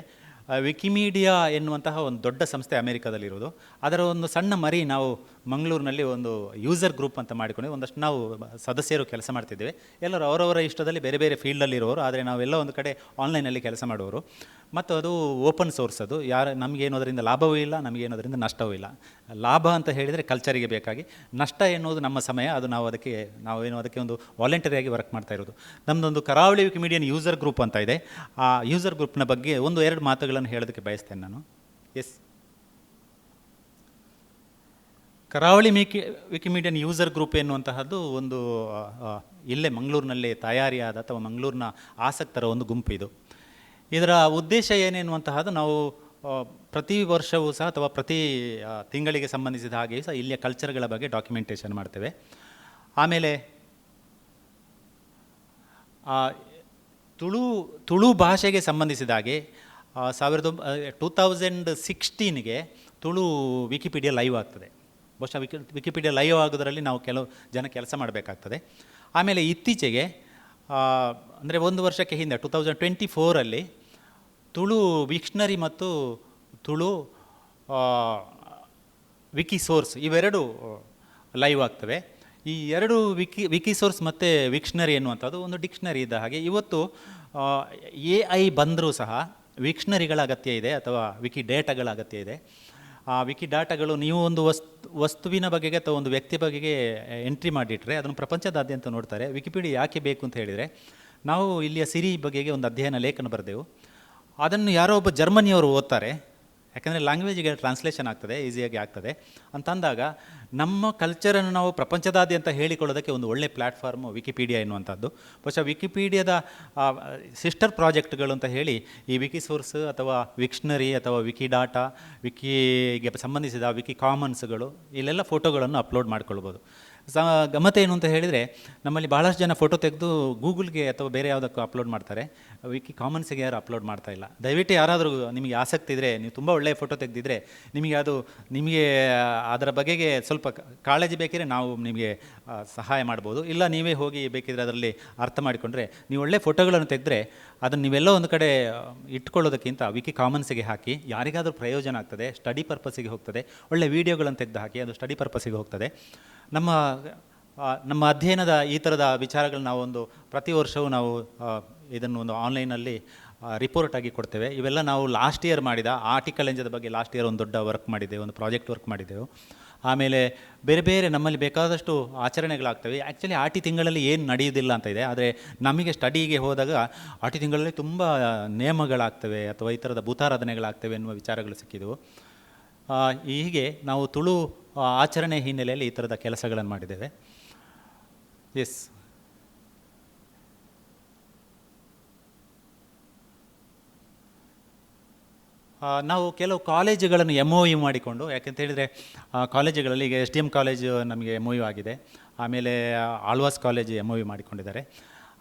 B: ವಿಕಿಮೀಡಿಯಾ ಎನ್ನುವಂತಹ ಒಂದು ದೊಡ್ಡ ಸಂಸ್ಥೆ ಅಮೆರಿಕಾದಲ್ಲಿರೋದು, ಅದರ ಒಂದು ಸಣ್ಣ ಮರಿ ನಾವು ಮಂಗಳೂರಿನಲ್ಲಿ ಒಂದು ಯೂಸರ್ ಗ್ರೂಪ್ ಅಂತ ಮಾಡಿಕೊಂಡು ಒಂದಷ್ಟು ನಾವು ಸದಸ್ಯರು ಕೆಲಸ ಮಾಡ್ತಿದ್ದೇವೆ. ಎಲ್ಲರೂ ಅವರವರ ಇಷ್ಟದಲ್ಲಿ ಬೇರೆ ಬೇರೆ ಫೀಲ್ಡಲ್ಲಿರೋರು, ಆದರೆ ನಾವೆಲ್ಲ ಒಂದು ಕಡೆ ಆನ್ಲೈನಲ್ಲಿ ಕೆಲಸ ಮಾಡುವವರು. ಮತ್ತು ಅದು ಓಪನ್ ಸೋರ್ಸ್. ಅದು ನಮಗೇನು ಅದರಿಂದ ಲಾಭವೂ ಇಲ್ಲ, ನಮಗೇನು ಅದರಿಂದ ನಷ್ಟವೂ ಇಲ್ಲ. ಲಾಭ ಅಂತ ಹೇಳಿದರೆ ಕಲ್ಚರಿಗೆ ಬೇಕಾಗಿ, ನಷ್ಟ ಎನ್ನುವುದು ನಮ್ಮ ಸಮಯ. ಅದು ನಾವೇನು ಅದಕ್ಕೆ ಒಂದು ವಾಲಂಟರಿಯಾಗಿ ವರ್ಕ್ ಮಾಡ್ತಾ ಇರೋದು. ನಮ್ಮದೊಂದು ಕರಾವಳಿ ವಿಕಿಮೀಡಿಯನ್ ಯೂಸರ್ ಗ್ರೂಪ್ ಅಂತ ಇದೆ. ಆ ಯೂಸರ್ ಗ್ರೂಪ್ನ ಬಗ್ಗೆ 1-2 ಮಾತುಗಳನ್ನು ಹೇಳೋದಕ್ಕೆ ಬಯಸ್ತೇನೆ ನಾನು. ಕರಾವಳಿ ವಿಕಿಮೀಡಿಯನ್ ಯೂಸರ್ ಗ್ರೂಪ್ ಎನ್ನುವಂತಹದ್ದು ಒಂದು ಇಲ್ಲೇ ಮಂಗಳೂರಿನಲ್ಲೇ ತಯಾರಿಯಾದ ಅಥವಾ ಮಂಗಳೂರಿನ ಆಸಕ್ತರ ಒಂದು ಗುಂಪು ಇದು. ಇದರ ಉದ್ದೇಶ ಏನೆನ್ನುವಂತಹದ್ದು ನಾವು ಪ್ರತಿ ವರ್ಷವೂ ಸಹ ಅಥವಾ ಪ್ರತಿ ತಿಂಗಳಿಗೆ ಸಂಬಂಧಿಸಿದ ಹಾಗೆ ಸಹ ಇಲ್ಲಿಯ ಕಲ್ಚರ್ಗಳ ಬಗ್ಗೆ ಡಾಕ್ಯುಮೆಂಟೇಷನ್ ಮಾಡ್ತೇವೆ. ಆಮೇಲೆ ತುಳು ಭಾಷೆಗೆ ಸಂಬಂಧಿಸಿದ ಹಾಗೆ 2016ಗೆ ತುಳು ವಿಕಿಪೀಡಿಯಾ ಲೈವ್ ಆಗ್ತದೆ. ಬಹುಶಃ ವಿಕಿಪೀಡಿಯಾ ಲೈವ್ ಆಗೋದರಲ್ಲಿ ನಾವು ಕೆಲವು ಜನ ಕೆಲಸ ಮಾಡಬೇಕಾಗ್ತದೆ. ಆಮೇಲೆ ಇತ್ತೀಚೆಗೆ ಅಂದರೆ 1 ವರ್ಷಕ್ಕೆ ಹಿಂದೆ 2024ರಲ್ಲಿ ತುಳು ವಿಕ್ಷನರಿ ಮತ್ತು ತುಳು ವಿಕಿ ಸೋರ್ಸ್ ಇವೆರಡು ಲೈವ್ ಆಗ್ತವೆ. ಈ ಎರಡು ವಿಕಿ ಸೋರ್ಸ್ ಮತ್ತು ವಿಕ್ಷನರಿ ಎನ್ನುವಂಥದ್ದು ಒಂದು ಡಿಕ್ಷನರಿ ಇದ್ದ ಹಾಗೆ. ಇವತ್ತು AI ಬಂದರೂ ಸಹ ವಿಕ್ಷನರಿಗಳ ಅಗತ್ಯ ಇದೆ ಅಥವಾ ವಿಕಿ ಡೇಟಾಗಳ ಅಗತ್ಯ ಇದೆ. ಆ ವಿಕಿ ಡಾಟಾಗಳು ನೀವು ಒಂದು ವಸ್ತುವಿನ ಬಗೆಗೆ ಅಥವಾ ಒಂದು ವ್ಯಕ್ತಿ ಬಗೆಗೆ ಎಂಟ್ರಿ ಮಾಡಿಟ್ರೆ ಅದನ್ನು ಪ್ರಪಂಚದಾದ್ಯಂತ ನೋಡ್ತಾರೆ. ವಿಕಿಪೀಡಿಯಾ ಯಾಕೆ ಬೇಕು ಅಂತ ಹೇಳಿದರೆ, ನಾವು ಇಲ್ಲಿಯ ಸಿರಿ ಬಗೆಗೆ ಒಂದು ಅಧ್ಯಯನ ಲೇಖನ ಬರೆದೆವು. ಅದನ್ನು ಯಾರೋ ಒಬ್ಬ ಜರ್ಮನಿಯವರು ಓದ್ತಾರೆ, ಯಾಕಂದರೆ ಲ್ಯಾಂಗ್ವೇಜಿಗೆ ಟ್ರಾನ್ಸ್ಲೇಷನ್ ಆಗ್ತದೆ, ಈಸಿಯಾಗಿ ಆಗ್ತದೆ ಅಂತಂದಾಗ ನಮ್ಮ ಕಲ್ಚರನ್ನು ನಾವು ಪ್ರಪಂಚದಾದ್ಯಂತ ಹೇಳಿಕೊಳ್ಳೋದಕ್ಕೆ ಒಂದು ಒಳ್ಳೆಯ ಪ್ಲ್ಯಾಟ್ಫಾರ್ಮು ವಿಕಿಪೀಡಿಯಾ ಎನ್ನುವಂಥದ್ದು. ಬಹುಶಃ ವಿಕಿಪೀಡಿಯಾದ ಸಿಸ್ಟರ್ ಪ್ರಾಜೆಕ್ಟ್ಗಳು ಅಂತ ಹೇಳಿ ಈ ವಿಕಿ ಸೋರ್ಸ್ ಅಥವಾ ವಿಕ್ಷನರಿ ಅಥವಾ ವಿಕಿ ಡಾಟಾ, ವಿಕಿಗೆ ಸಂಬಂಧಿಸಿದ ವಿಕಿ ಕಾಮನ್ಸ್ಗಳು, ಇಲ್ಲೆಲ್ಲ ಫೋಟೋಗಳನ್ನು ಅಪ್ಲೋಡ್ ಮಾಡ್ಕೊಳ್ಬೋದು. ಗಮ್ಮತ್ತು ಏನು ಅಂತ ಹೇಳಿದರೆ, ನಮ್ಮಲ್ಲಿ ಭಾಳಷ್ಟು ಜನ ಫೋಟೋ ತೆಗೆದು ಗೂಗಲ್ಗೆ ಅಥವಾ ಬೇರೆ ಯಾವುದಕ್ಕೂ ಅಪ್ಲೋಡ್ ಮಾಡ್ತಾರೆ, ವಿಕಿ ಕಾಮನ್ಸಿಗೆ ಯಾರು ಅಪ್ಲೋಡ್ ಮಾಡ್ತಾ ಇಲ್ಲ. ದಯವಿಟ್ಟು ಯಾರಾದರೂ ನಿಮಗೆ ಆಸಕ್ತಿ ಇದ್ದರೆ, ನೀವು ತುಂಬ ಒಳ್ಳೆಯ ಫೋಟೋ ತೆಗೆದಿದ್ದರೆ, ನಿಮಗೆ ಅದರ ಬಗೆಗೆ ಸ್ವಲ್ಪ ಕಾಳಜಿ ಬೇಕಿದ್ರೆ ನಾವು ನಿಮಗೆ ಸಹಾಯ ಮಾಡ್ಬೋದು. ಇಲ್ಲ ನೀವೇ ಹೋಗಿ ಬೇಕಿದ್ರೆ ಅದರಲ್ಲಿ ಅರ್ಥ ಮಾಡಿಕೊಂಡ್ರೆ, ನೀವು ಒಳ್ಳೆಯ ಫೋಟೋಗಳನ್ನು ತೆಗೆದ್ರೆ ಅದನ್ನು ನೀವೆಲ್ಲೋ ಒಂದು ಕಡೆ ಇಟ್ಕೊಳ್ಳೋದಕ್ಕಿಂತ ವಿಕಿ ಕಾಮನ್ಸಿಗೆ ಹಾಕಿ, ಯಾರಿಗಾದರೂ ಪ್ರಯೋಜನ ಆಗ್ತದೆ, ಸ್ಟಡಿ ಪರ್ಪಸ್ಸಿಗೆ ಹೋಗ್ತದೆ. ಒಳ್ಳೆ ವೀಡಿಯೋಗಳನ್ನು ತೆಗೆದು ಹಾಕಿ, ಅದು ಸ್ಟಡಿ ಪರ್ಪಸ್ಸಿಗೆ ಹೋಗ್ತದೆ. ನಮ್ಮ ಅಧ್ಯಯನದ ಈ ಥರದ ವಿಚಾರಗಳು ನಾವೊಂದು ಪ್ರತಿ ವರ್ಷವೂ ನಾವು ಇದನ್ನು ಒಂದು ಆನ್ಲೈನಲ್ಲಿ ರಿಪೋರ್ಟ್ ಆಗಿ ಕೊಡ್ತೇವೆ. ಇವೆಲ್ಲ ನಾವು ಲಾಸ್ಟ್ ಇಯರ್ ಮಾಡಿದ ಆರ್ಟಿಕಲ್ ಎಂಜದ ಬಗ್ಗೆ ಲಾಸ್ಟ್ ಇಯರ್ ಒಂದು ದೊಡ್ಡ ವರ್ಕ್ ಮಾಡಿದ್ದೆವು, ಒಂದು ಪ್ರಾಜೆಕ್ಟ್ ವರ್ಕ್ ಮಾಡಿದ್ದೆವು. ಆಮೇಲೆ ಬೇರೆ ಬೇರೆ ನಮ್ಮಲ್ಲಿ ಬೇಕಾದಷ್ಟು ಆಚರಣೆಗಳಾಗ್ತವೆ. ಆ್ಯಕ್ಚುಲಿ ಆಟಿ ತಿಂಗಳಲ್ಲಿ ಏನು ನಡೆಯೋದಿಲ್ಲ ಅಂತ ಇದೆ, ಆದರೆ ನಮಗೆ ಸ್ಟಡಿಗೆ ಹೋದಾಗ ಆಟಿ ತಿಂಗಳಲ್ಲಿ ತುಂಬ ನೇಮಗಳಾಗ್ತವೆ ಅಥವಾ ಈ ಥರದ ಭೂತಾರಾಧನೆಗಳಾಗ್ತವೆ ಎನ್ನುವ ವಿಚಾರಗಳು ಸಿಕ್ಕಿದವು. ಹೀಗೆ ನಾವು ತುಳು ಆಚರಣೆ ಹಿನ್ನೆಲೆಯಲ್ಲಿ ಈ ಥರದ ಕೆಲಸಗಳನ್ನು ಮಾಡಿದ್ದೇವೆ. ಎಸ್, ನಾವು ಕೆಲವು ಕಾಲೇಜುಗಳನ್ನು MOU ಮಾಡಿಕೊಂಡು, ಯಾಕೆಂತ ಹೇಳಿದರೆ ಕಾಲೇಜುಗಳಲ್ಲಿ ಈಗ SDM ಕಾಲೇಜು ನಮಗೆ MOU ಆಗಿದೆ, ಆಮೇಲೆ ಆಳ್ವಾಸ್ ಕಾಲೇಜು MOU ಮಾಡಿಕೊಂಡಿದ್ದಾರೆ.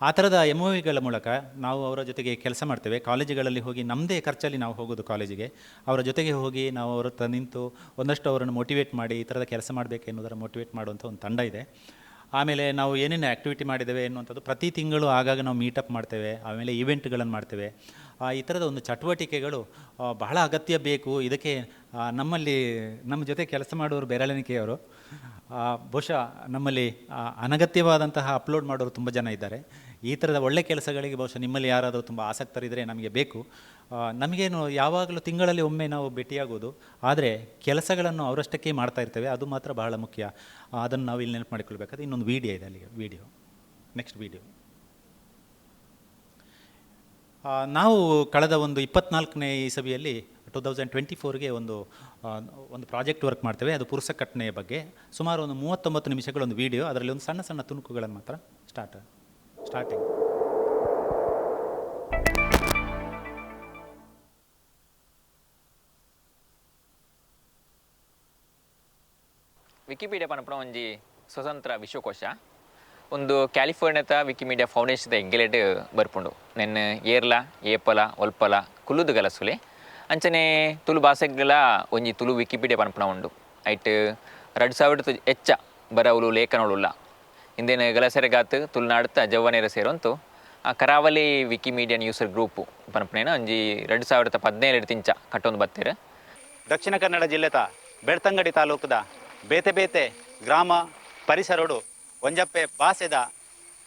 B: ಆ ಥರದ MOUಗಳ ಮೂಲಕ ನಾವು ಅವರ ಜೊತೆಗೆ ಕೆಲಸ ಮಾಡ್ತೇವೆ. ಕಾಲೇಜುಗಳಲ್ಲಿ ಹೋಗಿ ನಮ್ಮದೇ ಖರ್ಚಲ್ಲಿ ನಾವು ಹೋಗೋದು ಕಾಲೇಜಿಗೆ, ಅವರ ಜೊತೆಗೆ ಹೋಗಿ ನಾವು ಅವರ ಹತ್ರ ನಿಂತು ಒಂದಷ್ಟು ಅವರನ್ನು ಮೋಟಿವೇಟ್ ಮಾಡಿ ಈ ಥರದ ಕೆಲಸ ಮಾಡಬೇಕು ಎನ್ನುವುದರ ಮೋಟಿವೇಟ್ ಮಾಡುವಂಥ ಒಂದು ತಂಡ ಇದೆ. ಆಮೇಲೆ ನಾವು ಏನೇನು ಆ್ಯಕ್ಟಿವಿಟಿ ಮಾಡಿದ್ದೇವೆ ಎನ್ನುವಂಥದ್ದು ಪ್ರತಿ ತಿಂಗಳು ಆಗಾಗ ನಾವು ಮೀಟಪ್ ಮಾಡ್ತೇವೆ, ಆಮೇಲೆ ಈವೆಂಟ್ಗಳನ್ನು ಮಾಡ್ತೇವೆ. ಈ ಥರದ ಒಂದು ಚಟುವಟಿಕೆಗಳು ಬಹಳ ಅಗತ್ಯ ಬೇಕು. ಇದಕ್ಕೆ ನಮ್ಮ ಜೊತೆ ಕೆಲಸ ಮಾಡೋರು ಬೆರಳೆಣಿಕೆಯವರು. ಬಹುಶಃ ನಮ್ಮಲ್ಲಿ ಅನಗತ್ಯವಾದಂತಹ ಅಪ್ಲೋಡ್ ಮಾಡೋರು ತುಂಬ ಜನ ಇದ್ದಾರೆ. ಈ ಥರದ ಒಳ್ಳೆ ಕೆಲಸಗಳಿಗೆ ಬಹುಶಃ ನಿಮ್ಮಲ್ಲಿ ಯಾರಾದರೂ ತುಂಬ ಆಸಕ್ತರಿದ್ದರೆ ನಮಗೆ ಬೇಕು. ನಮಗೇನು ಯಾವಾಗಲೂ ತಿಂಗಳಲ್ಲಿ ಒಮ್ಮೆ ನಾವು ಭೇಟಿಯಾಗೋದು, ಆದರೆ ಕೆಲಸಗಳನ್ನು ಅವರಷ್ಟಕ್ಕೆ ಮಾಡ್ತಾ ಇರ್ತೇವೆ, ಅದು ಮಾತ್ರ ಬಹಳ ಮುಖ್ಯ. ಅದನ್ನು ನಾವು ಇಲ್ಲಿ ನೆನಪು ಮಾಡಿಕೊಳ್ಬೇಕಾದ್ರೆ ಇನ್ನೊಂದು ವಿಡಿಯೋ ಇದೆ, ಅಲ್ಲಿಗೆ ನೆಕ್ಸ್ಟ್ ವಿಡಿಯೋ. ನಾವು ಕಳೆದ ಒಂದು 24ನೇ ಇಸವಿಯಲ್ಲಿ 2024ಗೆ ಒಂದು ಪ್ರಾಜೆಕ್ಟ್ ವರ್ಕ್ ಮಾಡ್ತೇವೆ. ಅದು ಪುರುಸಕಟ್ಟಣೆಯ ಬಗ್ಗೆ. ಸುಮಾರು ಒಂದು 39 ನಿಮಿಷಗಳ ಒಂದು ವಿಡಿಯೋ, ಅದರಲ್ಲಿ ಒಂದು ಸಣ್ಣ ಸಣ್ಣ ತುಣುಕುಗಳನ್ನು ಮಾತ್ರ. ಸ್ಟಾರ್ಟಿಂಗ್.
C: ವಿಕಿಪೀಡಿಯಾ ಪನಪುನ ಒಂಜಿ ಸ್ವತಂತ್ರ ವಿಶ್ವಕೋಶ. ಒಂದು ಕ್ಯಾಲಿಫೋರ್ನಿಯಾದ ವಿಕಿಮೀಡಿಯಾ ಫೌಂಡೇಶನ್ ಎಂಗೆಲೆಡ್ ಬರ್ಪುಂಡು. ನೆನ್ನೆ ಏರ್ಲ ಏಪಲ ಒಲ್ಪಲ ಕುಲ್ಲುದು ಗಲಸುಲೆ ಅಂಚನೆ ತುಳು ಭಾಷೆಗಳ ಒಂಜಿ ತುಳು ವಿಕಿಪೀಡಿಯಾ ಪನಪುನ ಉಂಡು. ಐಟ್ 2000 ಹೆಚ್ಚ ಬರವುಲು ಲೇಖನಗಳುಲ್ಲ. ಇಂದಿನ ಗಲಸೆರೆಗಾತ್ ತುಳುನಾಡುತ್ತ ಜವ್ವನೇರ ಸೇರುವಂತು ಆ ಕರಾವಳಿ ವಿಕಿಮೀಡಿಯಾ ಯೂಸರ್ ಗ್ರೂಪು ಪನಪನೇನ ಒಂಜಿ 2017 ತಿಂಚ ಕಟ್ಟೊಂದು ಬತ್ತೇರು.
B: ದಕ್ಷಿಣ ಕನ್ನಡ ಜಿಲ್ಲೆದ ಬೆಳ್ತಂಗಡಿ ತಾಲೂಕದ ಬೇತೆ ಬೇತೆ ಗ್ರಾಮ ಪರಿಸರಡು ಒಂಜಪ್ಪೆ ಭಾಷೆದ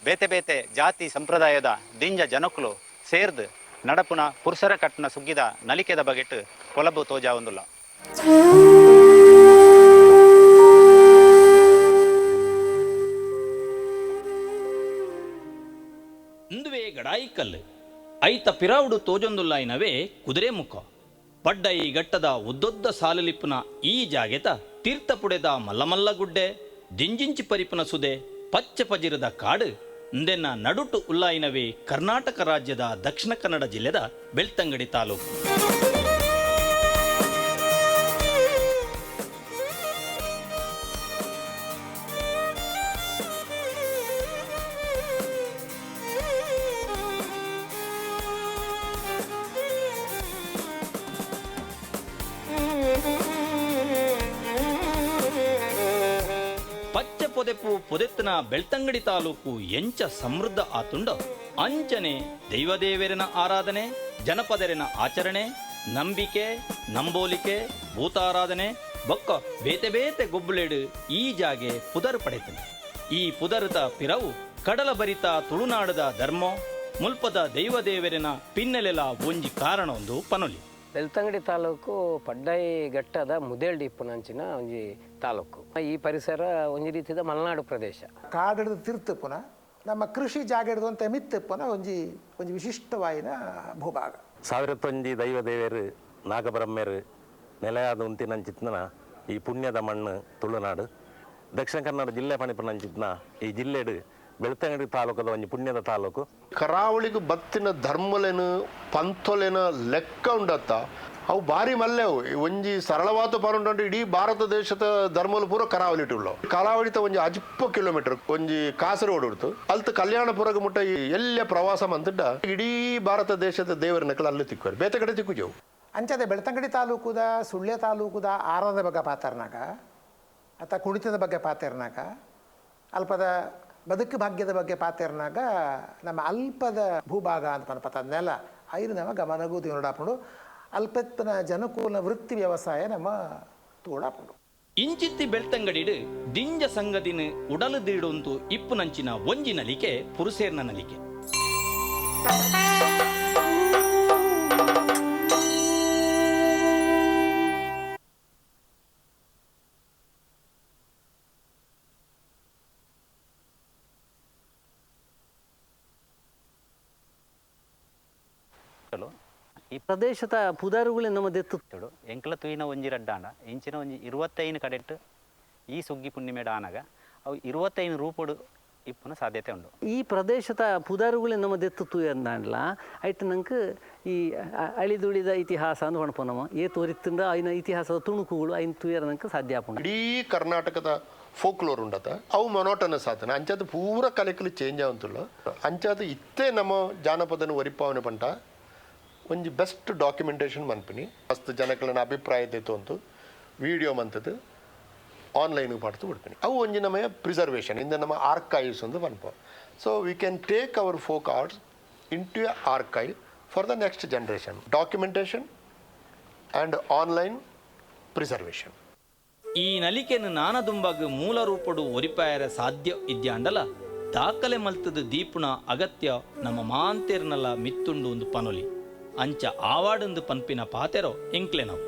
B: ಬೇತೆ ಬೇತೆ ಜಾತಿ ಸಂಪ್ರದಾಯದ ದಿಂಜ ಜನಕ್ಕಲು ಸೇರ್ದು ನಡಪುನ ಪುರುಷರ ಕಟ್ಟನ ಸುಗ್ಗಿದ ನಲಿಕೆದ ಬಗೆಟ್ ಕೊಲಬು ತೋಜಾ ಒಂದುಲ್ಲ.
D: ಇಂದುವೆ ಗಡಾಯಿಕಲ್ಲು ಐತ ಪಿರಾವುಡು ತೋಜೊಂದುಲ್ಲಾಯಿನವೇ ಕುದುರೆ ಮುಖ ಪಡ್ಡ ಈ ಗಟ್ಟದ ಉದ್ದೊದ್ದ ಸಾಲಲಿಪ್ಪುನ ಈ ಜಾಗೆತ ತೀರ್ಥ ಪುಡೆದ ಮಲ್ಲಮಲ್ಲ ಗುಡ್ಡೆ ದಿಂಜಿಂಚಿ ಪರಿಪುನ ಸುದೆ ಪಚ್ಚೆ ಪಜಿರದ ಕಾಡು ಇಂದೆನ್ನ ನಡುಟು ಉಲ್ಲಾಯಿನವೇ ಕರ್ನಾಟಕ ರಾಜ್ಯದ ದಕ್ಷಿಣ ಕನ್ನಡ ಜಿಲ್ಲೆದ ಬೆಳ್ತಂಗಡಿ ತಾಲೂಕು. ಪೊದೆತ್ತನ ಬೆಳ್ತಂಗಡಿ ತಾಲೂಕು ಎಂಚ ಸಮೃದ್ಧ ಆತುಂಡ ಅಂಚನೆ ದೈವದೇವರಿನ ಆರಾಧನೆ, ಜನಪದರಿನ ಆಚರಣೆ, ನಂಬಿಕೆ ನಂಬೋಲಿಕೆ ಭೂತಾರಾಧನೆ ಬೊಕ್ಕ ಬೇತೆ ಬೇತೆ ಗೊಬ್ಬುಲೆಡು ಈ ಜಾಗೆ ಪುದರ್ ಪಡೆತನೆ. ಈ ಪುದರದ ಪಿರವು ಕಡಲ ಭರಿತ ತುಳುನಾಡದ ಧರ್ಮ ಮುಲ್ಪದ ದೈವದೇವರಿನ ಪಿನ್ನೆಲೆಲ ಒಂಜಿ ಕಾರಣ ಒಂದು ಪನೊಲಿ.
E: ಬೆಳ್ತಂಗಡಿ ತಾಲೂಕು ಪಡ್ಡಾಯಿ ಘಟ್ಟದ ಮುದೇಳ್ ಡಿಪ್ಪುನಂಚಿನ ಒಂಜಿ ತಾಲೂಕು. ಈ ಪರಿಸರ ಒಂಜಿ ರೀತಿಯ ಮಲೆನಾಡು ಪ್ರದೇಶ.
F: ಕಾಡಿಡ್ದು ತಿರ್ತುಪುನ ನಮ್ಮ ಕೃಷಿ ಜಾಗ ಹಿಡಿದು ಅಂತ ಮಿತ್ತುಪುನ ಒಂಜಿ ವಿಶಿಷ್ಟವಾಯಿನ ಭೂಭಾಗ.
G: 1001 ದೈವದೇವರು ನಾಗಬ್ರಹ್ಮೇರು ನೆಲೆಯಾದ ಉಂತಿನಂಚಿತ್ನ ಈ ಪುಣ್ಯದ ಮಣ್ಣು ತುಳುನಾಡು. ದಕ್ಷಿಣ ಕನ್ನಡ ಜಿಲ್ಲೆ ಪಣಿಪುನಂಚಿತ್ನ ಈ ಜಿಲ್ಲೆಡು ಬೆಳ್ತಂಗಡಿ ತಾಲೂಕದ ಒಂಜಿ ಪುಣ್ಯದ ತಾಲೂಕು.
H: ಕರಾವಳಿಗೂ ಬತ್ತಿನ ಧರ್ಮಲೆನು ಪಂತೊಲೆನ ಲೆಕ್ಕ ಉಂಡತ್ತ ಅವು ಬಾರಿ ಮಲ್ಲೆವು ಒಂಜಿ ಸರಳವಾದ ಪಾರುಂಡು ಇಡೀ ಭಾರತ ದೇಶದ ಧರ್ಮಲು ಪೂರ ಕರಾವಳಿಟುಳ್ಳು ಕರಾವಳಿತ ಒಂಜಿ 10 ಕಿಲೋಮೀಟರ್ ಒಂಜಿ ಕಾಸರಗೋಡು ಉಡ್ತು ಅಲ್ತು ಕಲ್ಯಾಣಪುರಗ ಮುಟ್ಟ ಎಲ್ಲ ಪ್ರವಾಸ ಮಂತಿಡ್ಡ ಇಡೀ ಭಾರತ ದೇಶದ ದೇವರನಕ್ಕಳು ಅಲ್ಲಿ ತಿಕ್ಕುವರು ಬೇತೆ ಕಡೆ ತಿಕ್ಕುಜವು
F: ಅಂಚದೆ ಬೆಳ್ತಂಗಡಿ ತಾಲೂಕುದ ಸುಳ್ಯ ತಾಲೂಕುದ ಆಹಾರದ ಬಗ್ಗೆ ಪಾತರ್ನಾಗ ಅಥವಾ ಕುಣಿತದ ಬಗ್ಗೆ ಪಾತೇರ್ನಾಗ ಅಲ್ಪದ ಬದುಕು ಭಾಗ್ಯದ ಬಗ್ಗೆ ಪಾತೇರ್ನಾಗ ನಮ್ಮ ಅಲ್ಪದ ಭೂಭಾಗ ಅಂತ ಪನ್ಪತ್ತ ನೆಲ ಐದು ನಮ್ಮ ಗಮನಗೂ ತಿನ್ನೋಡಾಪುಂಡು ಅಲ್ಪತ್ನ ಜನಕೂಲ ವೃತ್ತಿ ವ್ಯವಸಾಯ ನಮ್ಮ ತೋಡಾಪುಂಡು
D: ಇಂಚಿತ್ತಿ ಬೆಳ್ತಂಗಡಿಡು ದಿಂಜ ಸಂಗದಿನ ಉಡಲು ದೀಡೊಂದು ಇಪ್ಪು ನಂಚಿನ ಒಂಜಿ ನಲಿಕೆ ಪುರುಸೇರ್ನ ನಲಿಕೆ
I: ಈ ಪ್ರದೇಶದ ಪುದಾರುಗಳು ನಮ್ಮ ದೆತ್ತು
B: ಎಂಕ್ಲ ತೂಯಿನ ಒಂಜಿ ರಡ್ಡಾಂಡ ಇಂಚಿನ ಒಂಜಿ 25 ಕಡೆಟ್ಟು ಈ ಸುಗ್ಗಿ ಪುಣ್ಣಿಮೆಡ ಆನಾಗ ಅವು 25 ರೂಪಡು ಇಪ್ಪನ ಸಾಧ್ಯತೆ ಉಂಟು.
I: ಈ ಪ್ರದೇಶದ ಪುದಾರುಗಳು ನಮ್ಮ ದೆತ್ತು ಅಂದಾಂಡ್ಲ ಐಟ್ ನಂಗೆ ಈ ಅಳಿದುಳಿದ ಇತಿಹಾಸ ಅಂತ ಪಣಪನಮ ಏ ತೋರಿತ್ತಿಂದ ಐನ ಇತಿಹಾಸದ ತುಣುಕುಗಳು ಐನ್ ತೂಯರ ನಂಗೆ ಸಾಧ್ಯ ಆಪುಂಡು.
H: ಇಡೀ ಕರ್ನಾಟಕದ ಫೋಕ್ಲೋರ್ ಉಂಡತ ಅವು ಮೊನೋಟನಸ್ ಆತನ ಅಂಚಾದ ಪೂರ ಕಲೆಕಲು ಚೇಂಜ್ ಆವಂತುಳ್ಳು ಅಂಚಾದ ಇತ್ತೇ ನಮ್ಮ ಜಾನಪದನ ಒರಿಪಾವನೆ ಪಂಟ ಒಂಜಿ ಬೆಸ್ಟ್ ಡಾಕ್ಯುಮೆಂಟೇಷನ್ ಮನ್ಪಿನಿ ಮಸ್ತ್ ಜನಗಳನ್ನ ಅಭಿಪ್ರಾಯ ದೆತ್ತು ಅಂತು ವಿಡಿಯೋ ಮಂತದ್ದು ಆನ್ಲೈನ್ ಪಡ್ತು ಬಿಡ್ತೀನಿ ಅವು ಒಂಜಿ ನಮ್ಮ ಪ್ರಿಸರ್ವೇಷನ್ ಇಂದ ನಮ್ಮ ಆರ್ಕೈವ್ಸ್ ಒಂದು ಪನ್ಪ so we can take our folk arts in to a archive for the next generation documentation and online preservation.
D: ಈ ನಲಿಕೆಯನ್ನು ನಾನದುಂಬಾಗ ಮೂಲ ರೂಪಡು ಒರಿಪಾಯರ ಸಾಧ್ಯ ಇದ್ಯಾಂಡಲ ದಾಖಲೆ ಮಲ್ತದ ದೀಪುಣ ಅಗತ್ಯ ನಮ್ಮ ಮಾಂತೇರ್ನಲ್ಲ ಮಿತ್ತುಂಡು ಒಂದು ಪನೊಲಿ ಅಂಚ ಆವಾಡೊಂದು ಪನ್ಪಿನ ಪಾತೆರೋ ಎಂಕ್ಲೆ ನಾವು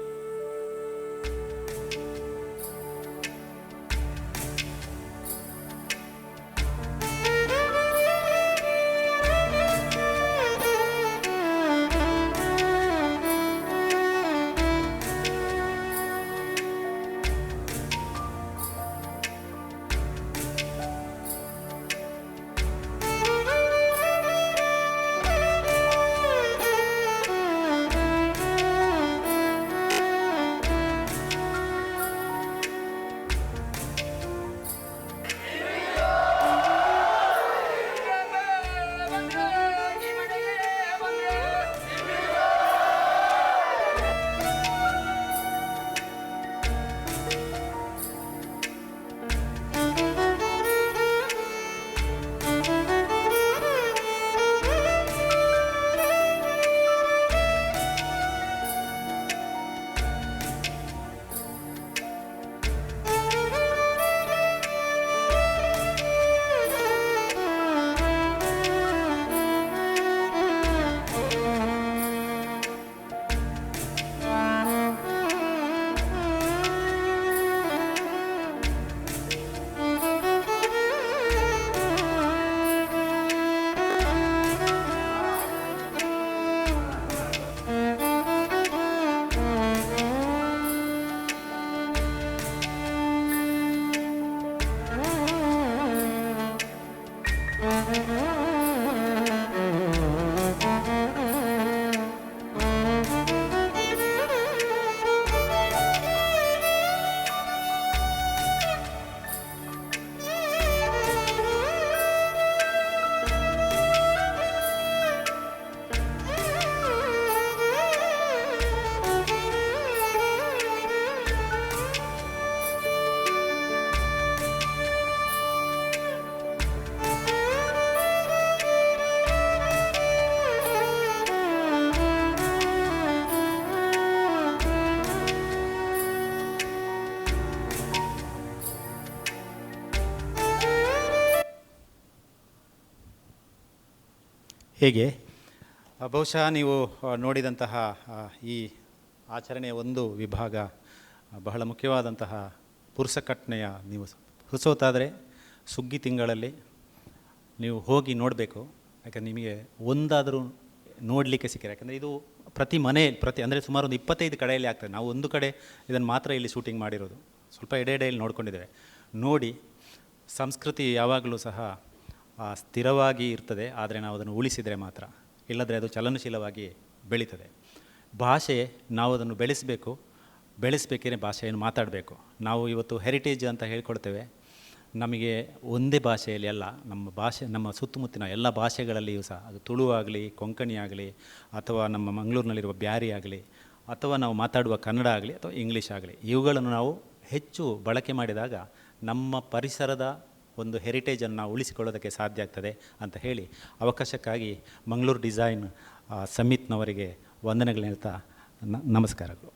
B: ಹೇಗೆ ಬಹುಶಃ ನೀವು ನೋಡಿದಂತಹ ಈ ಆಚರಣೆಯ ಒಂದು ವಿಭಾಗ ಬಹಳ ಮುಖ್ಯವಾದಂತಹ ಪುರುಸಕಟ್ನೆಯ ನೀವು ಹುಸೋತಾದರೆ ಸುಗ್ಗಿ ತಿಂಗಳಲ್ಲಿ ನೀವು ಹೋಗಿ ನೋಡಬೇಕು. ಯಾಕಂದರೆ ನಿಮಗೆ ಒಂದಾದರೂ ನೋಡಲಿಕ್ಕೆ ಸಿಕ್ಕಿದೆ. ಯಾಕಂದರೆ ಇದು ಪ್ರತಿ ಅಂದರೆ ಸುಮಾರು ಒಂದು 25 ಕಡೆಯಲ್ಲಿ ಆಗ್ತದೆ. ನಾವು ಒಂದು ಕಡೆ ಇದನ್ನು ಮಾತ್ರ ಇಲ್ಲಿ ಶೂಟಿಂಗ್ ಮಾಡಿರೋದು, ಸ್ವಲ್ಪ ಎಡೆಯಲ್ಲಿ ನೋಡ್ಕೊಂಡಿದ್ದೇವೆ. ನೋಡಿ ಸಂಸ್ಕೃತಿ ಯಾವಾಗಲೂ ಸಹ ಸ್ಥಿರವಾಗಿ ಇರ್ತದೆ, ಆದರೆ ನಾವು ಅದನ್ನು ಉಳಿಸಿದರೆ ಮಾತ್ರ, ಇಲ್ಲದ್ರೆ ಅದು ಚಲನಶೀಲವಾಗಿ ಬೆಳೀತದೆ. ಭಾಷೆ ನಾವು ಅದನ್ನು ಬೆಳೆಸಬೇಕೇ ಭಾಷೆಯನ್ನು ಮಾತಾಡಬೇಕು. ನಾವು ಇವತ್ತು ಹೆರಿಟೇಜ್ ಅಂತ ಹೇಳ್ಕೊಳ್ತೇವೆ. ನಮಗೆ ಒಂದೇ ಭಾಷೆಯಲ್ಲಿ ಅಲ್ಲ, ನಮ್ಮ ಸುತ್ತಮುತ್ತಿನ ಎಲ್ಲ ಭಾಷೆಗಳಲ್ಲಿಯೂ ಸಹ, ಅದು ತುಳು ಆಗಲಿ, ಕೊಂಕಣಿ ಆಗಲಿ, ಅಥವಾ ನಮ್ಮ ಮಂಗಳೂರಿನಲ್ಲಿರುವ ಬ್ಯಾರಿ ಆಗಲಿ, ಅಥವಾ ನಾವು ಮಾತಾಡುವ ಕನ್ನಡ ಆಗಲಿ, ಅಥವಾ ಇಂಗ್ಲೀಷ್ ಆಗಲಿ, ಇವುಗಳನ್ನು ನಾವು ಹೆಚ್ಚು ಬಳಕೆ ಮಾಡಿದಾಗ ನಮ್ಮ ಪರಿಸರದ ಒಂದು ಹೆರಿಟೇಜನ್ನು ನಾವು ಉಳಿಸಿಕೊಳ್ಳೋದಕ್ಕೆ ಸಾಧ್ಯ ಆಗ್ತದೆ ಅಂತ ಹೇಳಿ, ಅವಕಾಶಕ್ಕಾಗಿ ಮಂಗಳೂರು ಡಿಸೈನ್ ಸಮಿತ್ನವರಿಗೆ ವಂದನೆಗಳು ಹೇಳ್ತಾ ನಮಸ್ಕಾರಗಳು.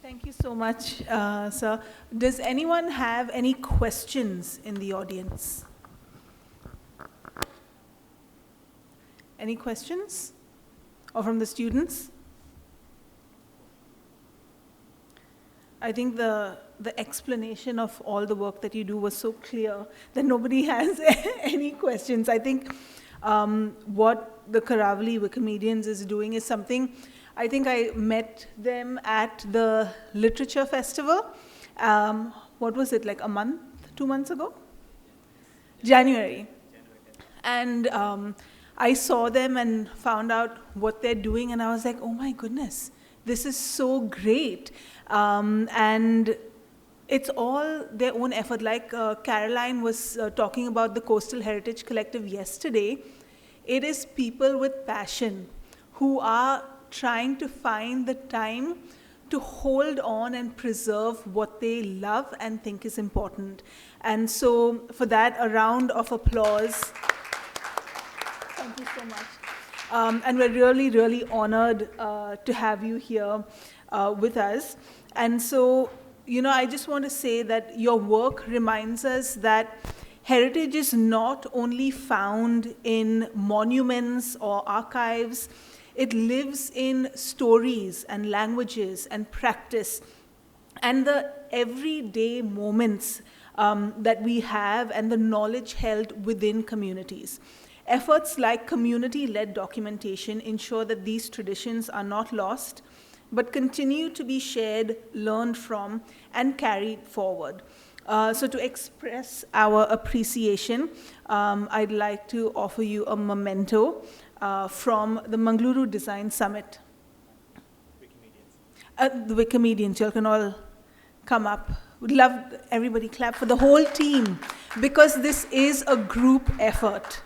A: Thank you so much, sir. Does anyone have any questions in the audience? Any questions? Or from the students? I think the explanation of all the work that you do was so clear that nobody has any questions. I think what the Karavali Wikimedians is doing is something. I think I met them at the Literature Festival. What was it, like a month, 2 months ago? January. And I saw them and found out what they're doing, and I was like, oh my goodness, this is so great. And it's all their own effort. Like Caroline was talking about the Coastal Heritage Collective yesterday. It is people with passion who are trying to find the time to hold on and preserve what they love and think is important. And so for that, a round of applause. Thank you so much. And we're really, really honored to have you here with us. And so, you know, I just want to say that your work reminds us that heritage is not only found in monuments or archives. It lives in stories and languages and practice and the everyday moments that we have and the knowledge held within communities. Efforts like community-led documentation ensure that these traditions are not lost, but continue to be shared, learned from, and carried forward. So to express our appreciation, I'd like to offer you a memento from the Mangaluru Design Summit. The Wikimedians, you all can all come up. Would love everybody clap for the whole team, because this is a group effort.